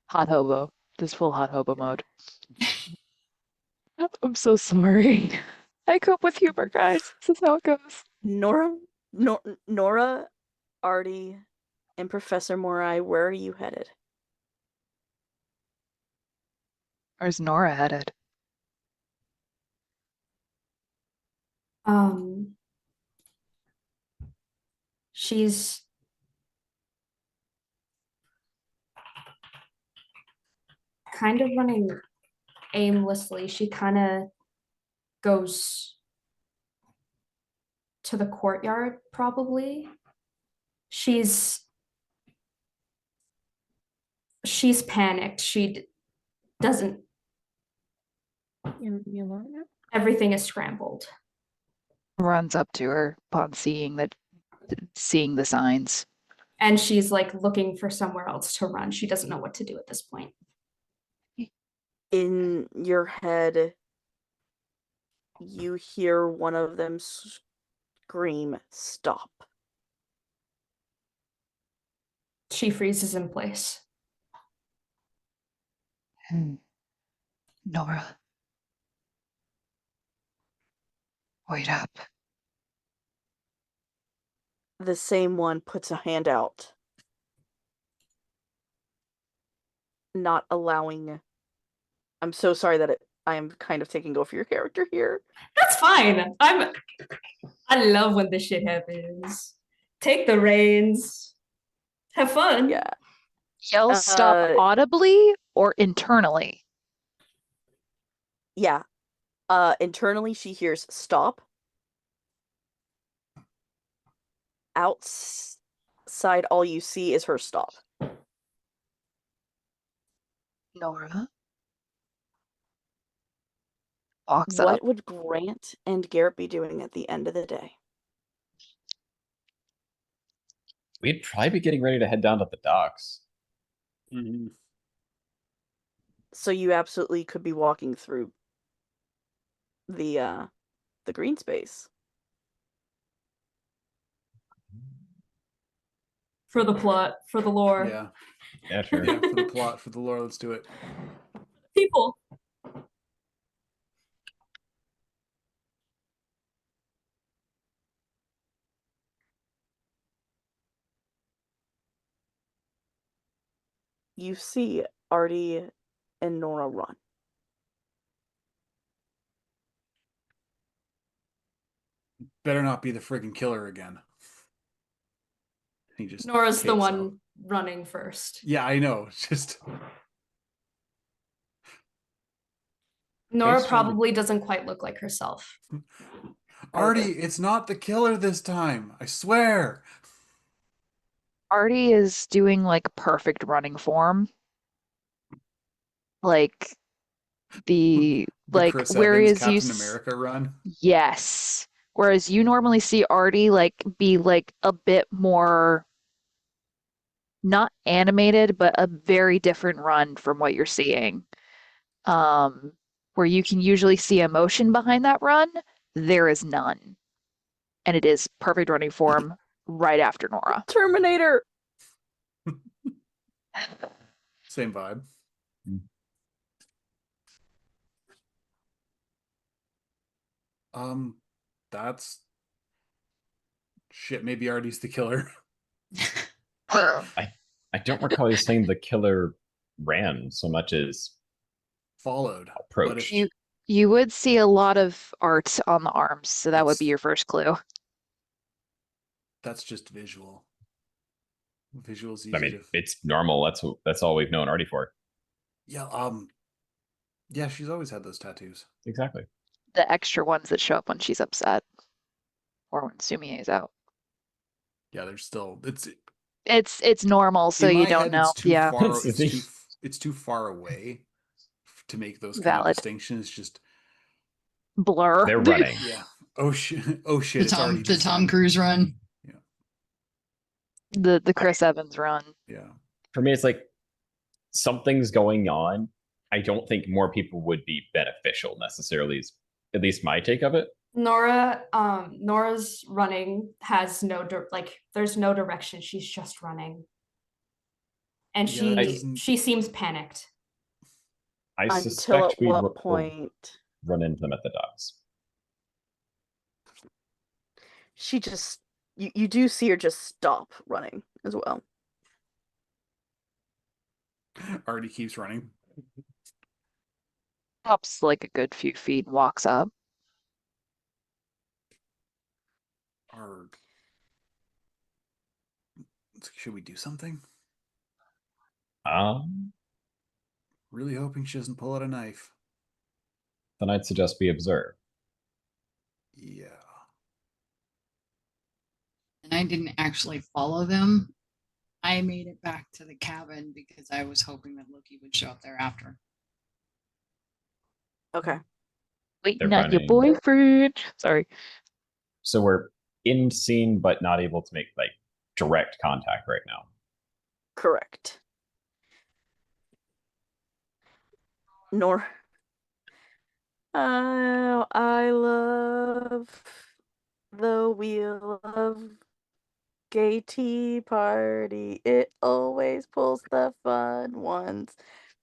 Hot hobo. This full hot hobo mode. I'm so sorry. I cope with humor, guys. This is how it goes. Nora, Artie, and Professor Morai, where are you headed? Where's Nora headed? She's kind of running aimlessly. She kind of goes to the courtyard, probably. She's panicked. She doesn't. Everything is scrambled. Runs up to her upon seeing the signs. And she's like looking for somewhere else to run. She doesn't know what to do at this point. In your head, you hear one of them scream, "Stop." She freezes in place. Nora. Wait up. The same one puts a hand out, not allowing. I'm so sorry that I am kind of taking over your character here. That's fine. I love when this shit happens. Take the reins. Have fun. Yeah. Yell stop audibly or internally? Yeah. Internally she hears stop. Outside all you see is her stop. Nora? Box What up. would Grant and Garrett be doing at the end of the day? We'd probably be getting ready to head down to the docks. Mm-hmm. So you absolutely could be walking through the green space. For the plot, for the lore. Yeah. Yeah, sure. Yeah, for the plot, for the lore, let's do it. People. You see Artie and Nora run. Better not be the friggin' killer again. He just Nora's the takes one off. running first. Yeah, I know. Just Nora Thanks, probably doesn't quite look like herself. Artie, it's not the killer this time. I swear. Artie is doing like perfect running form. Like The like Chris whereas Evans Captain America run. Yes. Whereas you normally see Artie like be like a bit more not animated, but a very different run from what you're seeing. Where you can usually see emotion behind that run, there is none. And it is perfect running form right after Nora. Terminator! Same vibe. That's shit. Maybe Artie's the killer. I don't recall you saying the killer ran so much as Followed. approached. You would see a lot of art on the arms, so that would be It's- your first clue. That's just visual. Visual's I easy mean, to. it's normal. That's all we've known Artie for. Yeah. Yeah, she's always had those tattoos. Exactly. The extra ones that show up when she's upset or when Sumie is out. Yeah, there's still it's It's normal, so in you my don't head. know. It's too Yeah, far. It's the- It's too far away to make those kind of valid. distinctions. Just Blur. They're running. yeah. Oh shit! Oh shit! It's already The just Tom done. Cruise run. Yeah. The Chris Evans run. Yeah. For me, it's like something's going on. I don't think more people would be beneficial necessarily, is at least my take of it. Nora's running has there's no direction. She's just running. And Yeah, that doesn't. she seems panicked. I Until suspect at we'd what point run into them at the docks. she just you do see her just stop running as well. Already keeps running. Hops like a good few feet and walks up. Or should we do something? Um, Really hoping she doesn't pull out a knife. then I'd suggest we observe. Yeah. And I didn't actually follow them. I made it back to the cabin because I was hoping that Loki would show up there after. Okay. Waiting They're at your running. boyfriend. Sorry. So we're in scene, but not able to make like direct contact right now. Correct. Nor. Oh, I love the wheel of gay tea party. It always pulls the fun ones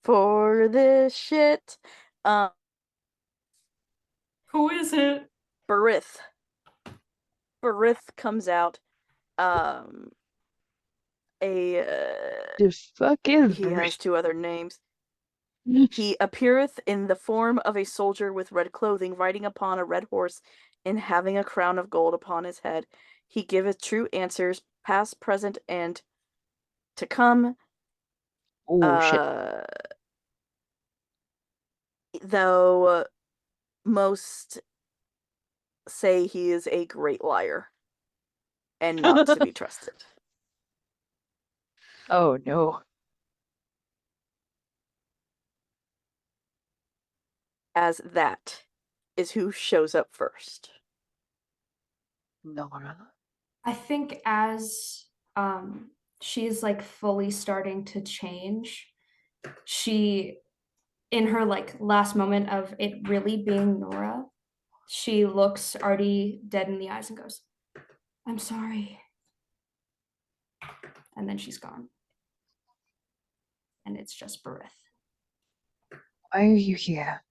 for this shit. Who is it? Barith. Barith comes out. The fuck is He has Brit? two other names. He appeareth in the form of a soldier with red clothing, riding upon a red horse, and having a crown of gold upon his head. He giveth true answers, past, present, and to come. Oh shit. Though most say he is a great liar and not to be trusted. Oh no. As that is who shows up first. Nora. I think as she's like fully starting to change, she in her like last moment of it really being Nora, she looks Artie dead in the eyes and goes, "I'm sorry." And then she's gone. And it's just Barith. Why are you here?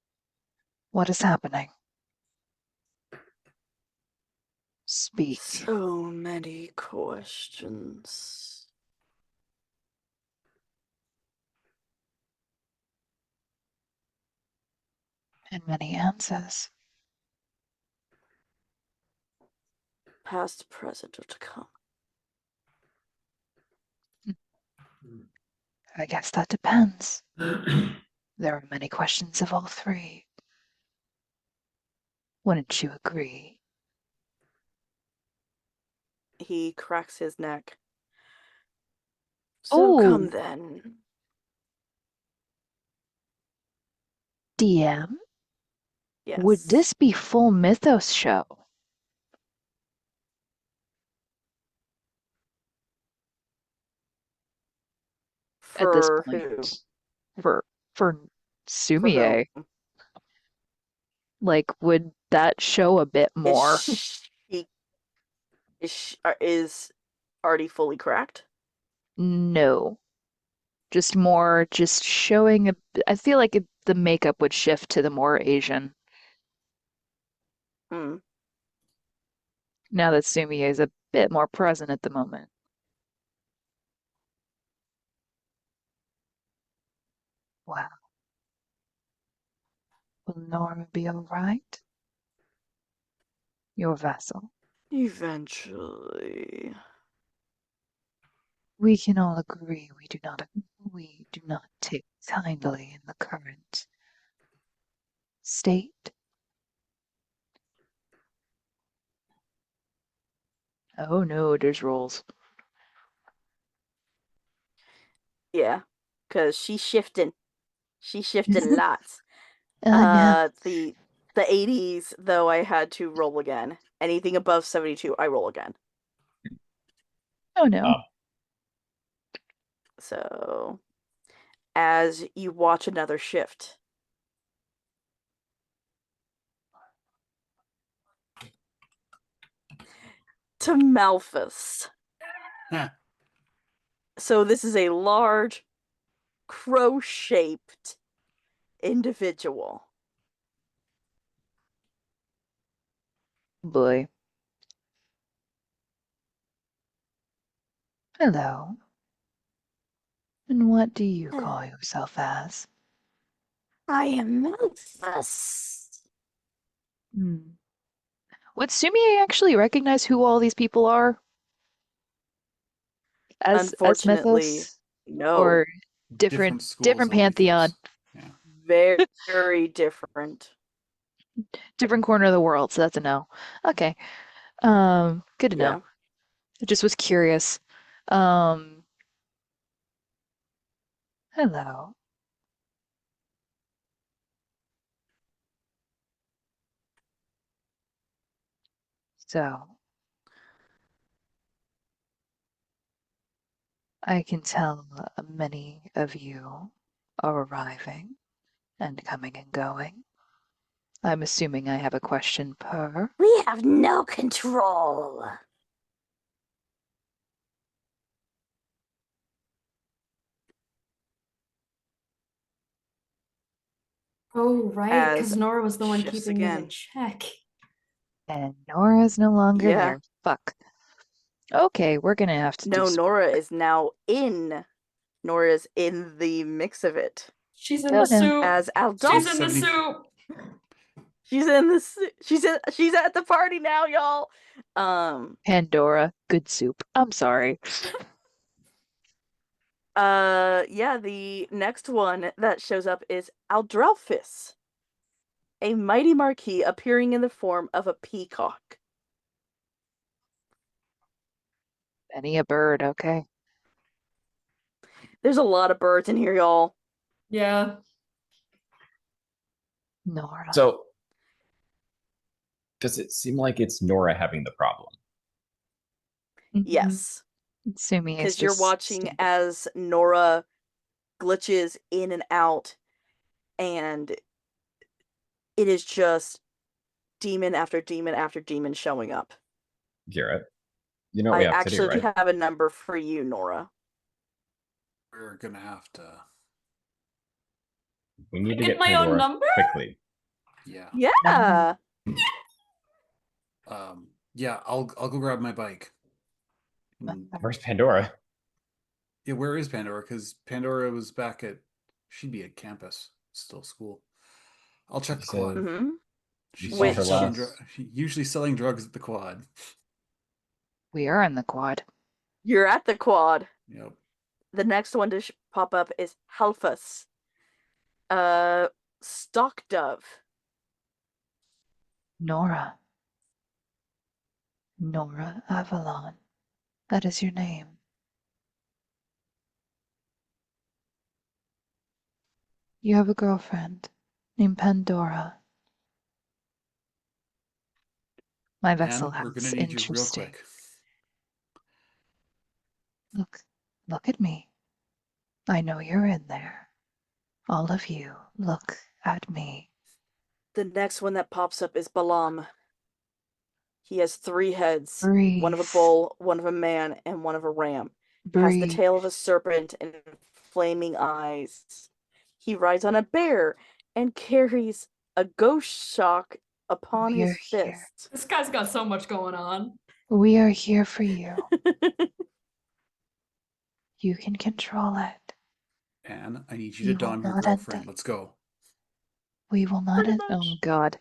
What is happening? Speak. So many questions. And many answers. Past, present, or to come. I guess that depends. There are many questions of all three. Wouldn't you agree? He cracks his neck. So come Oh. then. DM? Yes. Would this be full Mythos show? At this For point. who? For For Sumie. whom? Like, would that show a bit more? Is Artie fully cracked? No. Just more, just showing I feel like the makeup would shift to the more Asian. Hmm. Now that Sumie is a bit more present at the moment. Wow. Will Nora be all right? Your vassal. Eventually. We can all agree we do not take kindly in the current state. Oh no, there's rolls. Yeah, because she's shifting. She's shifting lots. Yeah. The 80s, though, I had to roll again. Anything above 72, I roll again. Oh no. So, as you watch another shift, to Malthus. Huh. So this is a large, crow-shaped individual. Boy. Hello. And what do you call yourself as? I am Malthus. Would Sumi actually recognize who all these people are? As Unfortunately, Mythos? no. Or Different schools different of pantheon, Mythos. Yeah. Very different. different corner of the world, so that's a no. Okay. Good to Yeah. know. I just was curious. Hello. So, I can tell many of you are arriving and coming and going. I'm assuming I have a question per. We have no control. Oh, right, because As Nora was the one shifts keeping me in again. check. And Nora's no longer Yeah. there. Fuck. Okay, we're gonna have to do No, some. Nora is now in. Nora's in the mix of it. She's in Oh, the no. soup. As She's Aldolf. in the soup. She's at the party now, y'all. Pandora, good soup. I'm sorry. Yeah, the next one that shows up is Aldrelphis, a mighty marquis appearing in the form of a peacock. Many a bird, okay. There's a lot of birds in here, y'all. Yeah. Nora. So, does it seem like it's Nora having the problem? Yes. Sumi is Because you're just watching standing. as Nora glitches in and out, and it is just demon after demon after demon showing up. Garrett, you know what we I have to do, actually right? have a number for you, Nora. We're gonna have to. We need to Get get my own Pandora number? quickly. Yeah. Yeah. Yeah. I'll go grab my bike. Where's Pandora? Yeah. Where is Pandora? Because Pandora was back at. She'd be at campus, still school. I'll check You the quad. said Mm-hmm. She's saw her usually last. usually selling drugs at the quad. We are in the quad. You're at the quad. Yep. The next one to pop up is Halphus. Stock dove. Nora. Nora Avalon. That is your name. You have a girlfriend named Pandora. My vessel And we're gonna has need you real interesting. quick. Look at me. I know you're in there. All of you, look at me. The next one that pops up is Balam. He has 3 heads. Breathe. One of a bull, one of a man, and one of a ram. Has the Breathe. tail of a serpent and flaming eyes. He rides on a bear and carries a ghost shock upon We are his here. fist. This guy's got so much going on. We are here for you. You can control it. And I need you You to will dom your not girlfriend. enter. Let's go. We will not. Pretty Oh much. God,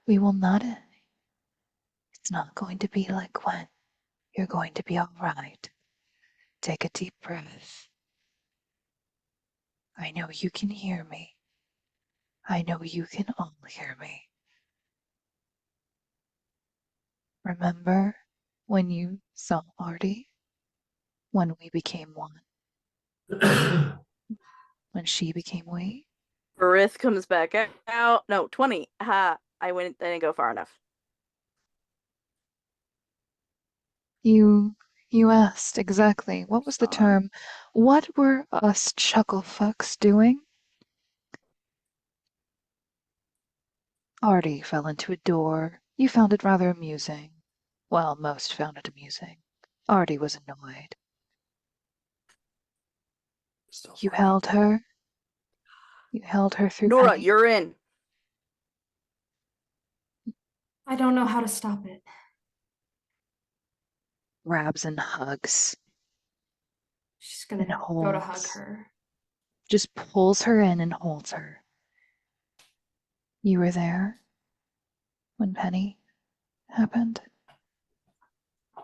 we will not. It's not going to be like Gwen. You're going to be all right. Take a deep breath. I know you can hear me. I know you can all hear me. Remember when you saw Artie? When we became one? When she became we? Barith comes back out. No, 20. Ha! I didn't go far enough. You asked exactly. What was the Son. term? What were us chuckle fucks doing? Artie fell into a door. You found it rather amusing. Well, most found it amusing. Artie was annoyed. Still You morning. held her. You held her through Nora, Penny. you're in. I don't know how to stop it. Grabs and hugs. She's gonna And go to hug holds. her. Just pulls her in and holds her. You were there when Penny happened.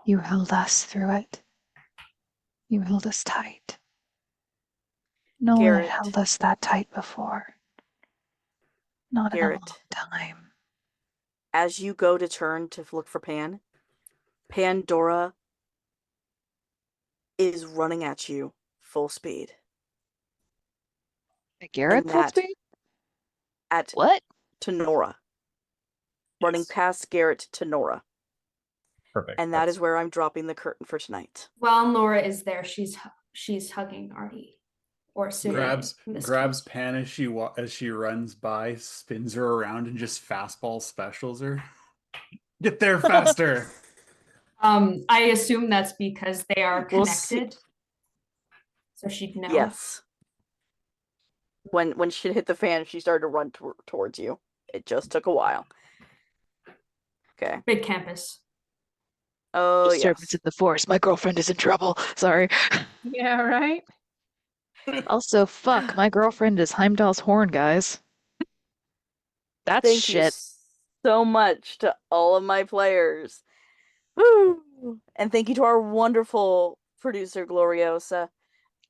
You held us through it. You held us tight. No one had Garrett. held us that tight before. Not in a long Garrett. time. As you go to turn to look for Pandora is running at you full speed. Garrett And full that speed? at What? to Nora. Running Yes. past Garrett to Nora. Perfect. And that is where I'm dropping the curtain for tonight. While Nora is there, she's hugging Artie, or Sune. grabs in this grabs case. Pan as she runs by, spins her around, and just fastball specials her. Get there faster. I assume that's because they are We'll see. connected. So she'd know. Yes. When shit hit the fan, she started to run towards you. It just took a while. Okay. Big campus. Oh, Disturbance yes. in the force. My girlfriend is in trouble. Sorry. Yeah, right? Also, fuck, my girlfriend is Heimdall's horn, guys. That's Thank you shit. so much to all of my players. Woo! And thank you to our wonderful producer, Gloriosa.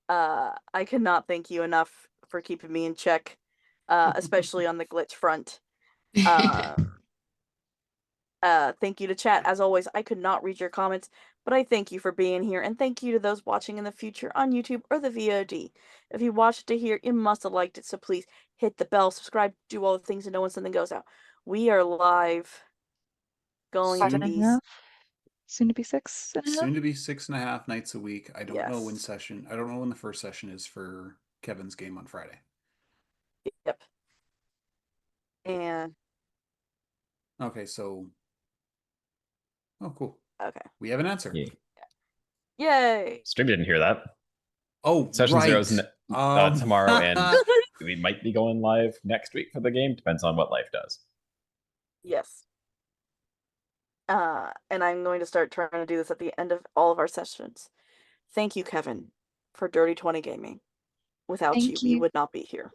I cannot thank you enough for keeping me in check, especially on the glitch front. Thank you to chat. As always, I could not read your comments, but I thank you for being here, and thank you to those watching in the future on YouTube or the VOD. If you watched it here, you must have liked it, so please hit the bell, subscribe, do all the things to know when something goes out. We are live, going to be 7.5? Soon to be 6.5? Soon to be 6.5 nights a week. I don't know when yes, I don't know when the first session is for Kevin's game on Friday. yep, and Okay, so oh cool. okay, We have an answer. Yeah. yay! Stream didn't hear that. Oh, Session right. zero's tomorrow, and we might be going live next week for the game. Depends on what life does. Yes. And I'm going to start trying to do this at the end of all of our sessions. Thank you, Kevin, for Dirty 20 Gaming. Without you, Thank we you. would not be here.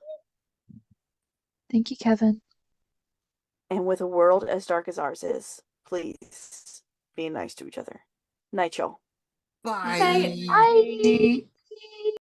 Thank you, Kevin. And with a world as dark as ours is, please be nice to each other. Night, y'all. Bye. Okay. Bye.